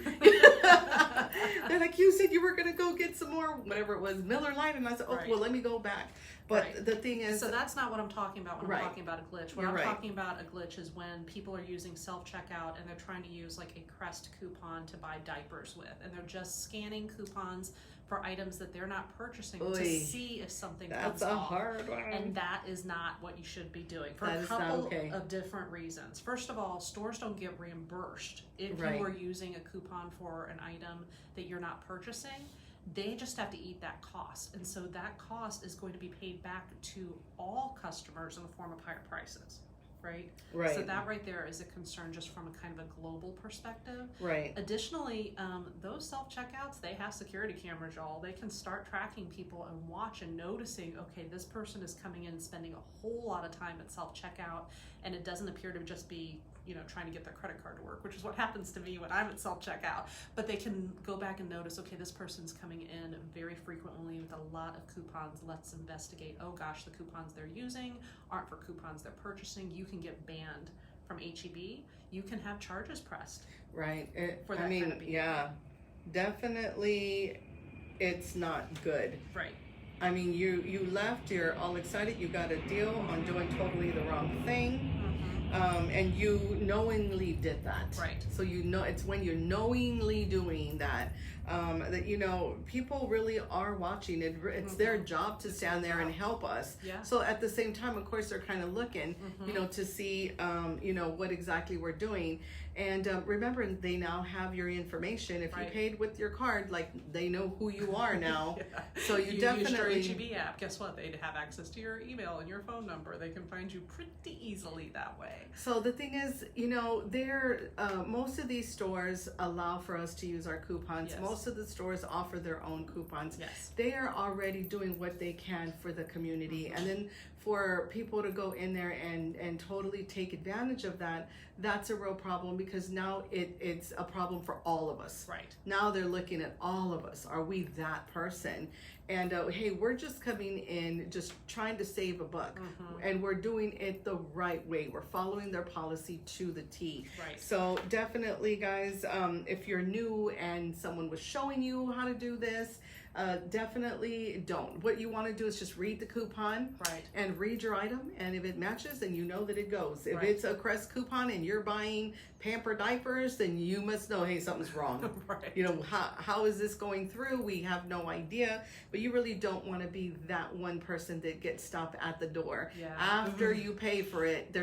They're like, you said you were gonna go get some more, whatever it was, Miller Lite, and I said, oh well, let me go back. But the thing is, so that's not what I'm talking about when I'm talking about a glitch. What You're I'm talking about a glitch is when people are using self-checkout and they're trying to use like a Crest coupon to buy diapers with, and they're just scanning coupons for items that they're not purchasing to see if something comes off. That's a hard one. And that is not what you should be doing for a couple of different reasons. First of all, stores don't get reimbursed if you are using a coupon for an item that you're not purchasing. They just have to eat that cost, and so that cost is going to be paid back to all customers in the form of higher prices, right? So that right there is a concern just from a kind of a global perspective. Additionally, those self-checkouts, they have security cameras, y'all. They can start tracking people and watch and noticing, okay, this person is coming in and spending a whole lot of time at self-checkout, and it doesn't appear to just be trying to get their credit card to work, which is what happens to me when I'm at self-checkout. But they can go back and notice, okay, this person's coming in very frequently with a lot of coupons. Let's investigate. Oh gosh, the coupons they're using aren't for coupons they're purchasing. You can get banned from HEB. You can have charges pressed. For that kind of behavior. Definitely it's not good. I mean, you left, you're all excited, you got a deal on doing totally the wrong thing. And you knowingly did that. So it's when you're knowingly doing that, that people really are watching. It's their job to stand there and help us. So at the same time, of course, they're kind of looking, to see, what exactly we're doing. And remember, they now have your information. If you paid with your card, like they know who you are now. So you definitely use your HEB app. Guess what? They have access to your email and your phone number. They can find you pretty easily that way. So the thing is, most of these stores allow for us to use our coupons. Most of the stores offer their own coupons. They are already doing what they can for the community, and then for people to go in there and totally take advantage of that, that's a real problem, because now it's a problem for all of us. Now they're looking at all of us. Are we that person? And hey, we're just coming in, just trying to save a buck, and we're doing it the right way. We're following their policy to the T. So definitely, guys, if you're new and someone was showing you how to do this, definitely don't. What you want to do is just read the coupon and read your item, and if it matches, then you know that it goes. If it's a Crest coupon and you're buying Pamper diapers, then you must know, hey, something's wrong. How is this going through? We have no idea. But you really don't want to be that one person that gets stopped at the door. After you pay for it,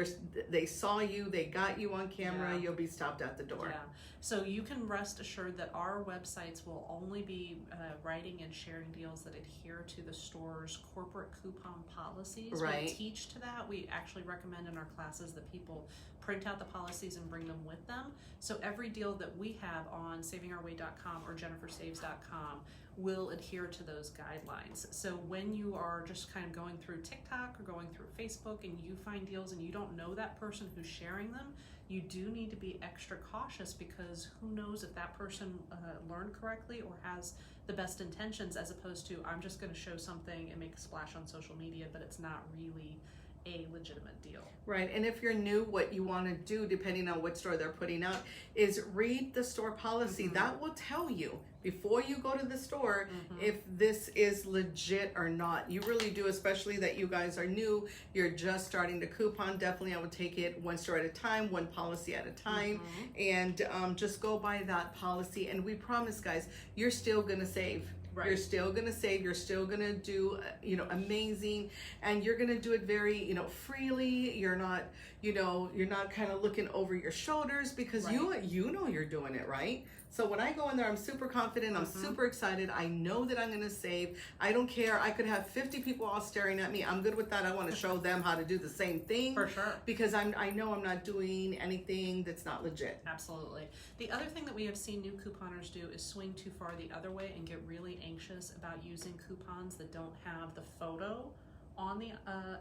they saw you, they got you on camera, you'll be stopped at the door. So you can rest assured that our websites will only be writing and sharing deals that adhere to the store's corporate coupon policies. We teach to that. We actually recommend in our classes that people print out the policies and bring them with them. So every deal that we have on savingourway.com or jennifersaves.com will adhere to those guidelines. So when you are just kind of going through TikTok or going through Facebook and you find deals and you don't know that person who's sharing them, you do need to be extra cautious, because who knows if that person learned correctly or has the best intentions, as opposed to, I'm just going to show something and make a splash on social media, but it's not really a legitimate deal. And if you're new, what you want to do, depending on what store they're putting out, is read the store policy. That will tell you before you go to the store if this is legit or not. You really do, especially that you guys are new, you're just starting to coupon. Definitely I would take it one store at a time, one policy at a time, and just go by that policy. And we promise, guys, you're still gonna save. You're still gonna save. You're still gonna do, amazing, and you're gonna do it very, freely. You're not kind of looking over your shoulders, because you know you're doing it right. So when I go in there, I'm super confident. I'm super excited. I know that I'm going to save. I don't care. I could have 50 people all staring at me. I'm good with that. I want to show them how to do the same thing. For sure. Because I know I'm not doing anything that's not legit. Absolutely. The other thing that we have seen new couponers do is swing too far the other way and get really anxious about using coupons that don't have the photo on the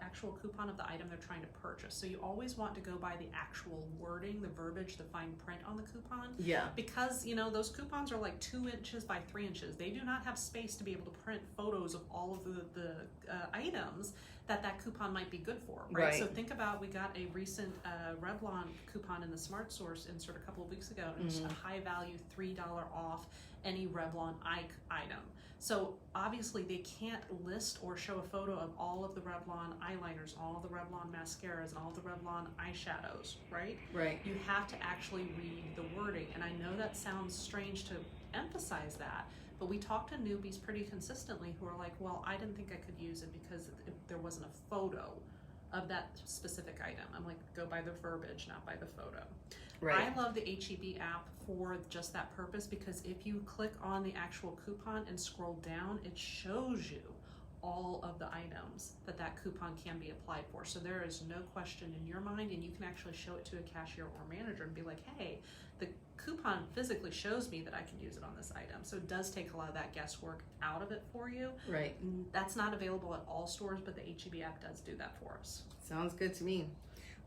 actual coupon of the item they're trying to purchase. So you always want to go by the actual wording, the verbiage, the fine print on the coupon. Yeah. Because, you know, those coupons are like 2 inches by 3 inches. They do not have space to be able to print photos of all of the items that coupon might be good for, right? So think about, we got a recent Revlon coupon in the Smart Source insert a couple of weeks ago, and it's a high value $3 off any Revlon item. So obviously they can't list or show a photo of all of the Revlon eyeliners, all the Revlon mascaras, and all the Revlon eyeshadows, right? Right. You have to actually read the wording. And I know that sounds strange to emphasize that, but we talk to newbies pretty consistently who are like, well, I didn't think I could use it because there wasn't a photo of that specific item. I'm like, go by the verbiage, not by the photo. Right. I love the HEB app for just that purpose, because if you click on the actual coupon and scroll down, it shows you all of the items that coupon can be applied for. So there is no question in your mind, and you can actually show it to a cashier or manager and be like, hey, the coupon physically shows me that I can use it on this item. So it does take a lot of that guesswork out of it for you. Right. That's not available at all stores, but the HEB app does do that for us. Sounds good to me.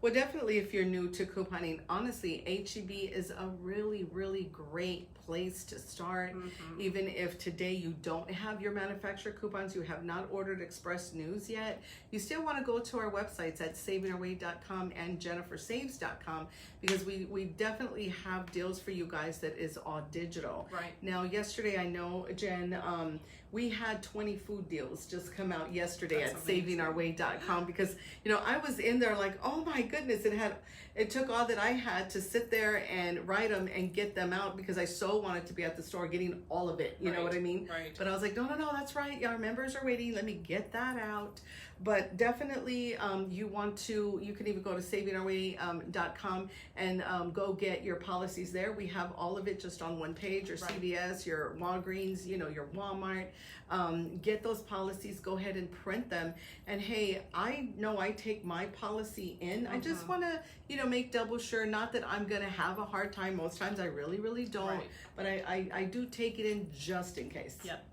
Well, definitely if you're new to couponing, honestly, HEB is a really, really great place to start. Even if today you don't have your manufacturer coupons, you have not ordered Express News yet, you still want to go to our websites at savingourway.com and jennifersaves.com, because we definitely have deals for you guys that is all digital. Right. Now, yesterday, I know, Jen, we had 20 food deals just come out yesterday at savingourway.com, because, you know, I was in there like, oh my goodness, it took all that I had to sit there and write them and get them out, because I so wanted to be at the store getting all of it. You know what I mean? Right. But I was like, no, that's right. Our members are waiting. Let me get that out. But definitely, you can even go to savingourway.com and go get your policies there. We have all of it just on one page, your CVS, your Walgreens, you know, your Walmart. Get those policies, go ahead and print them. And hey, I know I take my policy in. I just want to, you know, make double sure, not that I'm going to have a hard time. Most times I really, really don't, but I do take it in just in case. Yep.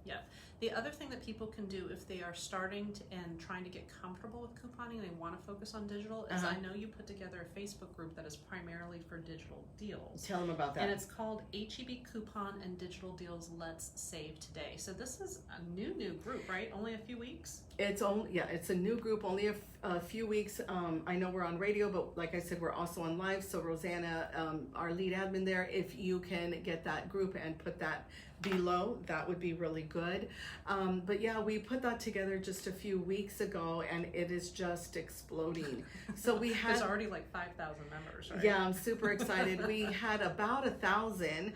The other thing that people can do if they are starting and trying to get comfortable with couponing and they want to focus on digital is, I know you put together a Facebook group that is primarily for digital deals. Tell them about that. And it's called HEB Coupon and Digital Deals Let's Save Today. So this is a new group, right? Only a few weeks? It's a new group, only a few weeks. I know we're on radio, but like I said, we're also on live. So Rosanna, our lead admin there, if you can get that group and put that below, that would be really good. But yeah, we put that together just a few weeks ago, and it is just exploding. So we had, there's already like 5,000 members, right? Yeah, I'm super excited. We had about 1,000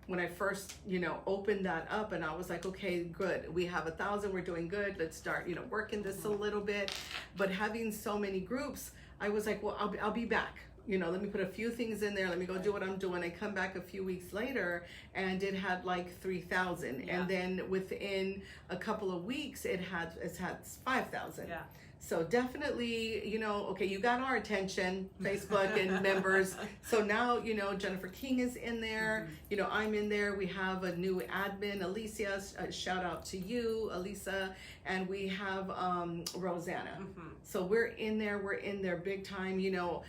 when I first, you know, opened that up, and I was like, okay, good. We have 1,000. We're doing good. Let's start, you know, working this a little bit. But having so many groups, I was like, well, I'll be back. You know, let me put a few things in there. Let me go do what I'm doing. I come back a few weeks later, and it had like 3,000. And then within a couple of weeks, it's had 5,000. Yeah. So definitely, you know, okay, you got our attention, Facebook and members. So now, you know, Jennifer King is in there. You know, I'm in there. We have a new admin, Alicia. Shout out to you, Elisa. And we have Rosanna. So we're in there big time, you know.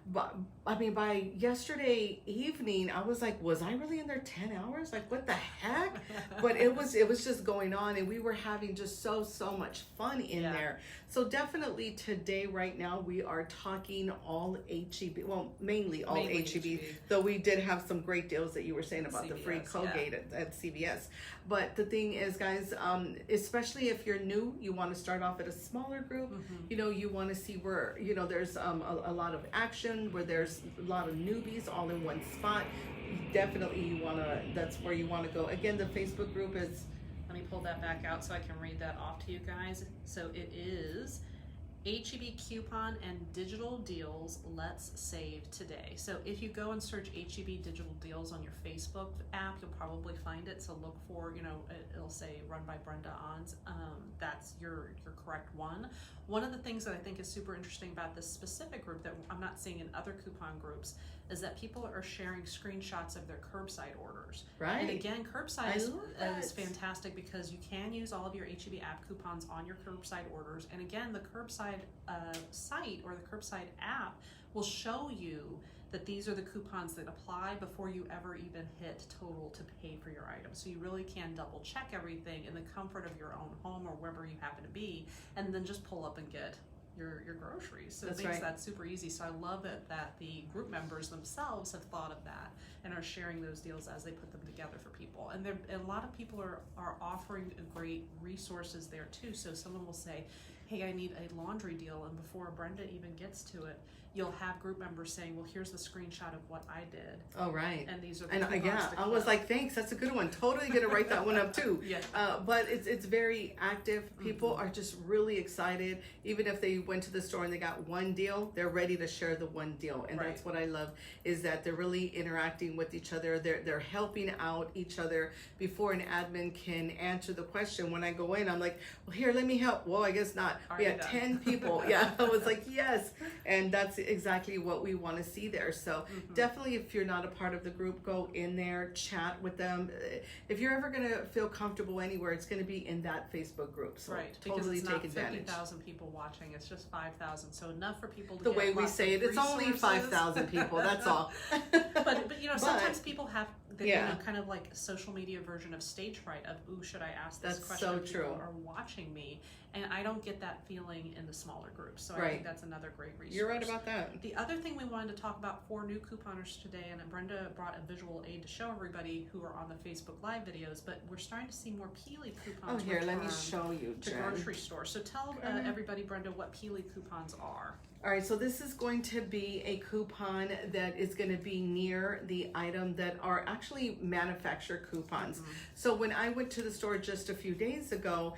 But I mean, by yesterday evening, I was like, was I really in there 10 hours? Like, what the heck? But it was just going on, and we were having just so much fun in there. So definitely today, right now, we are talking all HEB. Well, mainly HEB, though we did have some great deals that you were saying about CVS, the free Colgate at CVS. But the thing is, guys, especially if you're new, you want to start off at a smaller group. You know, you want to see where, you know, there's a lot of action, where there's a lot of newbies all in one spot. Definitely that's where you want to go. Again, the Facebook group is, let me pull that back out so I can read that off to you guys. So it is HEB coupon and digital deals, let's save today. So if you go and search HEB digital deals on your Facebook app, you'll probably find it. So look for, it'll say run by Brenda Ons. That's your correct one. One of the things that I think is super interesting about this specific group that I'm not seeing in other coupon groups is that people are sharing screenshots of their curbside orders. Right. And again, curbside is fantastic because you can use all of your HEB app coupons on your curbside orders. And again, the curbside site or the curbside app will show you that these are the coupons that apply before you ever even hit total to pay for your item. So you really can double check everything in the comfort of your own home or wherever you happen to be, and then just pull up and get your groceries. So it makes that super easy. So I love it that the group members themselves have thought of that and are sharing those deals as they put them together for people. And a lot of people are offering great resources there too. So someone will say, hey, I need a laundry deal, and before Brenda even gets to it, you'll have group members saying, well, here's the screenshot of what I did. Oh, right. And these are the I was like, thanks, that's a good one. Totally gonna write that one up too. Yeah. But it's very active. People are just really excited. Even if they went to the store and they got one deal, they're ready to share the one deal. And that's what I love, is that they're really interacting with each other. They're helping out each other before an admin can answer the question. When I go in, I'm like, well, here, let me help. Well, I guess not. We had 10 people. Yeah, I was like, yes. And that's exactly what we want to see there. So definitely, if you're not a part of the group, go in there, chat with them. If you're ever going to feel comfortable anywhere, it's going to be in that Facebook group. So totally take advantage. 50,000 people watching, it's just 5,000. So enough for people to the get way we say it, it's only 5,000 people. That's all. but sometimes people have the kind of like social media version of stage fright of, ooh, should I ask this question? So people true. are watching me, and I don't get that feeling in the smaller groups. So I think that's another great resource. You're right about that. The other thing we wanted to talk about for new couponers today, and Brenda brought a visual aid to show everybody who are on the Facebook Live videos, but we're starting to see more Peely coupons. Oh, here, let me show you, to Jen. grocery stores. So tell everybody, Brenda, what Peely coupons are. All right, so this is going to be a coupon that is going to be near the item that are actually manufacturer coupons. So when I went to the store just a few days ago,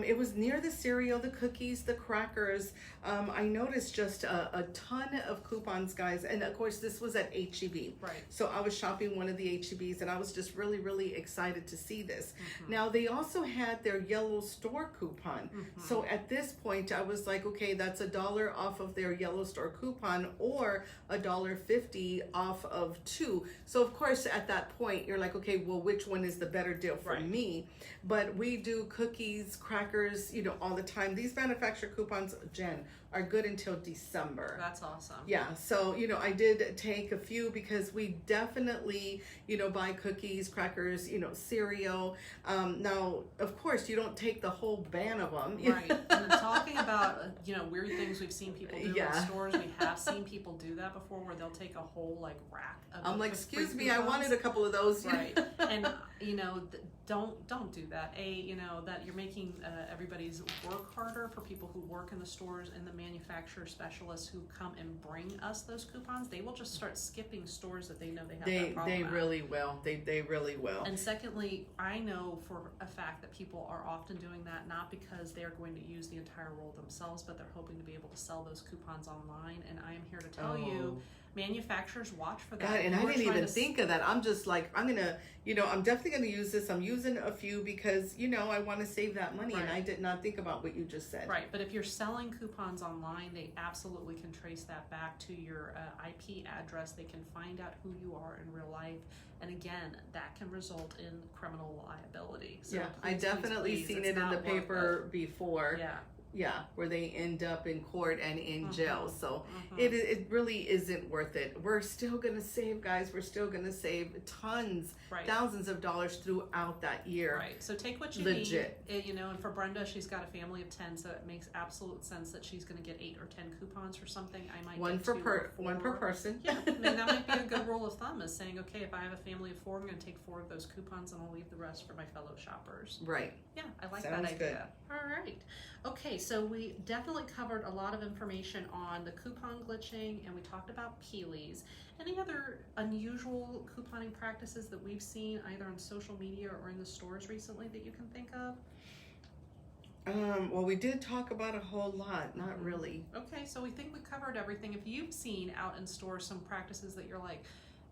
it was near the cereal, the cookies, the crackers. I noticed just a ton of coupons, guys. And of course, this was at HEB. Right. So I was shopping one of the HEBs, and I was just really, really excited to see this. Now, they also had their yellow store coupon. So at this point, I was like, okay, that's $1 off of their yellow store coupon, or $1.50 off of 2. So of course at that point you're like, okay, well, which one is the better deal for me? But we do cookies, crackers, all the time. These manufacturer coupons, Jen, are good until December. That's awesome. Yeah, so I did take a few because we definitely buy cookies, crackers, cereal. Now of course you don't take the whole ban of them. Right. And talking about weird things we've seen people do in stores, we have seen people do that before, where they'll take a whole rack of I'm like, excuse me, I wanted a couple of those. Right. And don't do that. That you're making everybody's work harder for people who work in the stores, and the manufacturer specialists who come and bring us those coupons. They will just start skipping stores that they know they have that problem They at. really will. They really will. And secondly, I know for a fact that people are often doing that not because they're going to use the entire roll themselves, but they're hoping to be able to sell those coupons online. And I am here to tell you, manufacturers watch for that. God, and I didn't even think of that. I'm just like, I'm gonna, I'm definitely gonna use this. I'm using a few because, I want to save that money, and I did not think about what you just said. Right, but if you're selling coupons online, they absolutely can trace that back to your IP address. They can find out who you are in real life, and again, that can result in criminal liability. So I definitely seen it in the paper before. Yeah, where they end up in court and in jail. So it really isn't worth it. We're still going to save, guys. We're still going to save tons, thousands of dollars throughout that year. Right. So take what you need. And for Brenda, she's got a family of 10, so it makes absolute sense that she's going to get 8 or 10 coupons for something. I might one get one per person. Yeah, I mean, that might be a good rule of thumb, is saying, okay, if I have a family of 4, I'm going to take 4 of those coupons, and I'll leave the rest for my fellow shoppers. Right. Yeah, I like Sounds that idea. good. All right. Okay, so we definitely covered a lot of information on the coupon glitching, and we talked about Peely's. Any other unusual couponing practices that we've seen either on social media or in the stores recently that you can think of? Well, we did talk about a whole lot, not really. Okay, so we think we covered everything. If you've seen out in store some practices that you're like,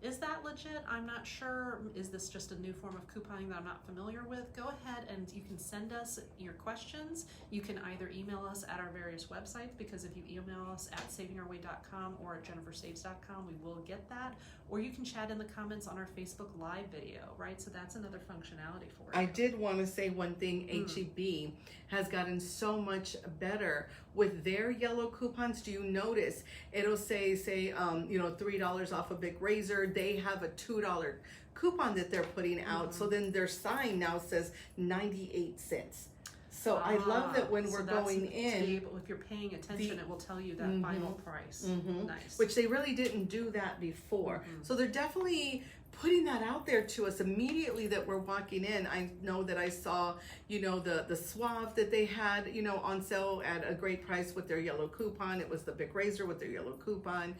is that legit? I'm not sure. Is this just a new form of couponing that I'm not familiar with? Go ahead and you can send us your questions. You can either email us at our various websites, because if you email us at savingourway.com or at jennifersaves.com, we will get that. Or you can chat in the comments on our Facebook Live video, right? So that's another functionality for you. I did want to say one thing. HEB has gotten so much better with their yellow coupons. Do you notice it'll say $3 off a big razor? They have a $2 coupon that they're putting out. So then their sign now says 98 cents. So I love that when we're going in, if you're paying attention, it will tell you that final price. Nice. Which they really didn't do that before. So they're definitely putting that out there to us immediately that we're walking in. I know that I saw, the Suave that they had, on sale at a great price with their yellow coupon. It was the big razor with their yellow coupon.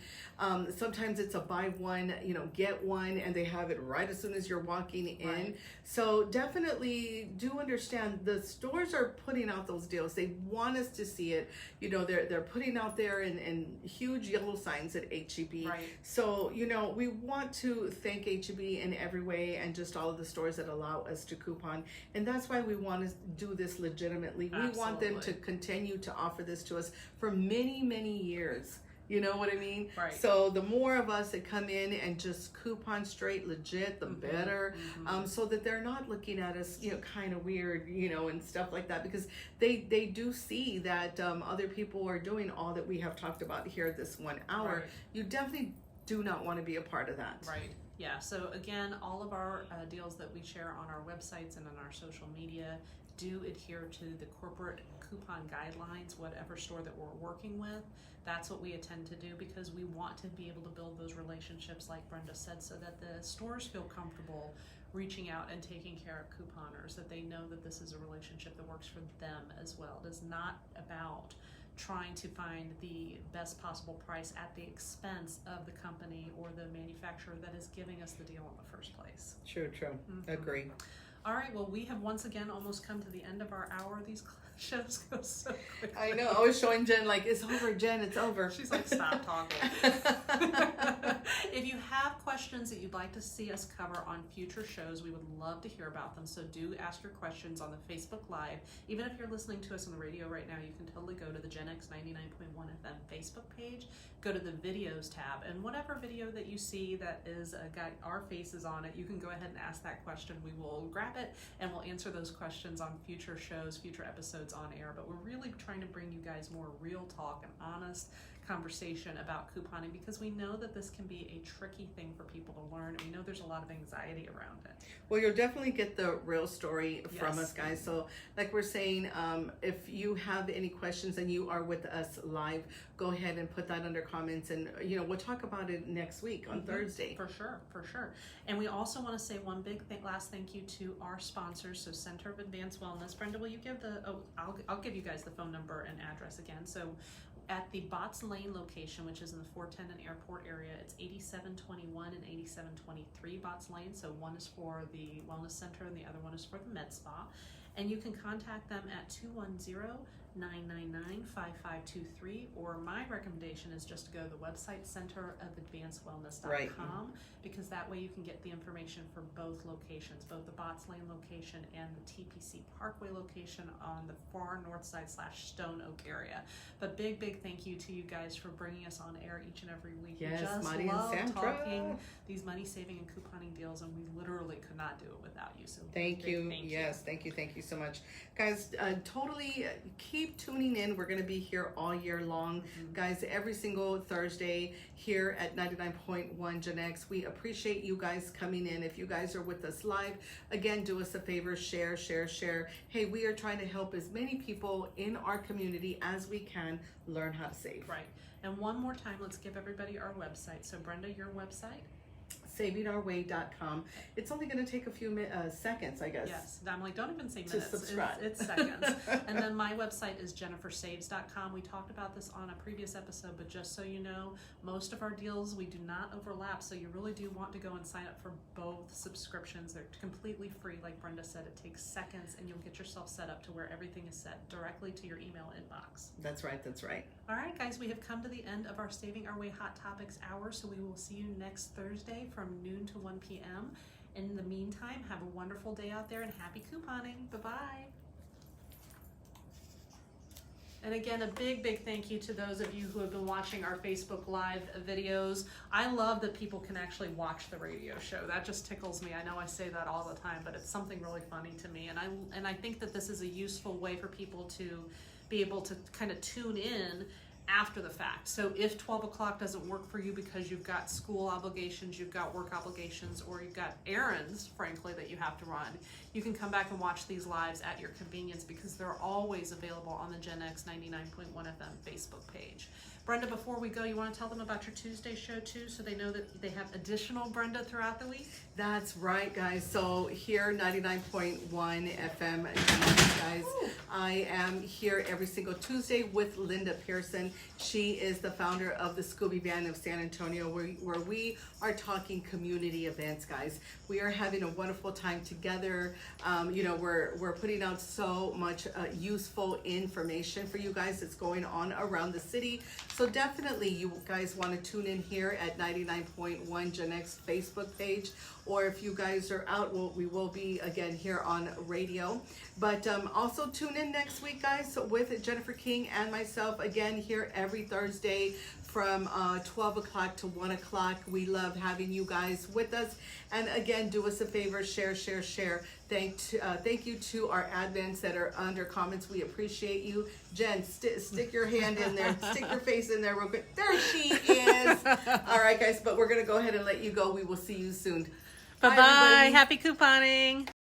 Sometimes it's a buy one, get one, and they have it right as soon as you're walking in. Right. So definitely do understand the stores are putting out those deals. They want us to see it. They're putting out there in huge yellow signs at HEB. Right. So, we want to thank HEB in every way, and just all of the stores that allow us to coupon. And that's why we want to do this legitimately. Absolutely. We want them to continue to offer this to us for many, many years. You know what I mean? Right. So the more of us that come in and just coupon straight legit, the better. So that they're not looking at us, kind of weird, and stuff like that, because they do see that other people are doing all that we have talked about here this 1 hour. Right. You definitely do not want to be a part of that. Right. Yeah. So again, all of our deals that we share on our websites and on our social media do adhere to the corporate coupon guidelines, whatever store that we're working with. That's what we intend to do, because we want to be able to build those relationships, like Brenda said, so that the stores feel comfortable reaching out and taking care of couponers, that they know that this is a relationship that works for them as well. It is not about trying to find the best possible price at the expense of the company or the manufacturer that is giving us the deal in the first place. True. Agree. All right, well, we have once again almost come to the end of our hour. These shows go so quickly. I know. I was showing Jen, like, it's over, Jen, it's over. She's like, stop talking. If you have questions that you'd like to see us cover on future shows, we would love to hear about them. So do ask your questions on the Facebook Live. Even if you're listening to us on the radio right now, you can totally go to the GenX 99.1 FM Facebook page, go to the videos tab, and whatever video that you see that is got our faces on it, you can go ahead and ask that question. We will grab it and we'll answer those questions on future shows, future episodes on air. But we're really trying to bring you guys more real talk and honest conversation about couponing, because we know that this can be a tricky thing for people to learn, and we know there's a lot of anxiety around it. Well, you'll definitely get the real story from Yes. us, guys. So like we're saying, if you have any questions and you are with us live, go ahead and put that under comments, and we'll talk about it next week on Thursday. For sure. And we also want to say one big last thank you to our sponsors. So Center of Advanced Wellness. Brenda, will you give I'll give you guys the phone number and address again. So at the Botts Lane location, which is in the 410 Airport area, it's 8721 and 8723 Botts Lane. So one is for the Wellness Center and the other one is for the Med Spa. And you can contact them at 210-999-5523, or my recommendation is just to go to the website centerofadvancedwellness.com, Right. because that way you can get the information for both locations, both the Botts Lane location and the TPC Parkway location on the far north side / Stone Oak area. But big thank you to you guys for bringing us on air each and every week. Yes, we just Marty and love Sandra. talking these money saving and couponing deals, and we literally could not do it without you. So Thank you. Yes, thank you so much, guys. Totally keep tuning in. We're going to be here all year long, guys, every single Thursday here at 99.1 GenX. We appreciate you guys coming in. If you guys are with us live, again, do us a favor, share. Hey, we are trying to help as many people in our community as we can learn how to save. Right. And one more time, let's give everybody our website. So Brenda, your website? savingourway.com. It's only going to take a few seconds, I guess. Yes, I'm like, don't even say To minutes. subscribe. It's seconds. And then my website is jennifersaves.com. We talked about this on a previous episode, but just so you know, most of our deals, we do not overlap. So you really do want to go and sign up for both subscriptions. They're completely free. Like Brenda said, it takes seconds and you'll get yourself set up to where everything is set directly to your email inbox. That's right. That's right. All right, guys, we have come to the end of our Saving Our Way Hot Topics hour. So we will see you next Thursday from noon to 1 p.m. In the meantime, have a wonderful day out there and happy couponing. Bye-bye. And again, a big thank you to those of you who have been watching our Facebook Live videos. I love that people can actually watch the radio show. That just tickles me. I know I say that all the time, but it's something really funny to me. And I think that this is a useful way for people to be able to kind of tune in after the fact. So if 12 o'clock doesn't work for you because you've got school obligations, you've got work obligations, or you've got errands, frankly, that you have to run, you can come back and watch these lives at your convenience because they're always available on the GenX 99.1 FM Facebook page. Brenda, before we go, you want to tell them about your Tuesday show too, so they know that they have additional Brenda throughout the week? That's right, guys. So here, 99.1 FM, guys. Ooh. I am here every single Tuesday with Linda Pearson. She is the founder of the Scooby Band of San Antonio, where we are talking community events, guys. We are having a wonderful time together. You know, we're putting out so much useful information for you guys that's going on around the city. So definitely you guys want to tune in here at 99.1 GenX Facebook page, or if you guys are out, we will be again here on radio. But also tune in next week, guys, with Jennifer King and myself again here every Thursday from 12 o'clock to 1 o'clock. We love having you guys with us. And again, do us a favor, share. Thank you to our admins that are under comments. We appreciate you. Jen, stick your hand in there. Stick your face in there real quick. There she is. All right, guys, but we're going to go ahead and let you go. We will see you soon. Bye-bye. Happy couponing.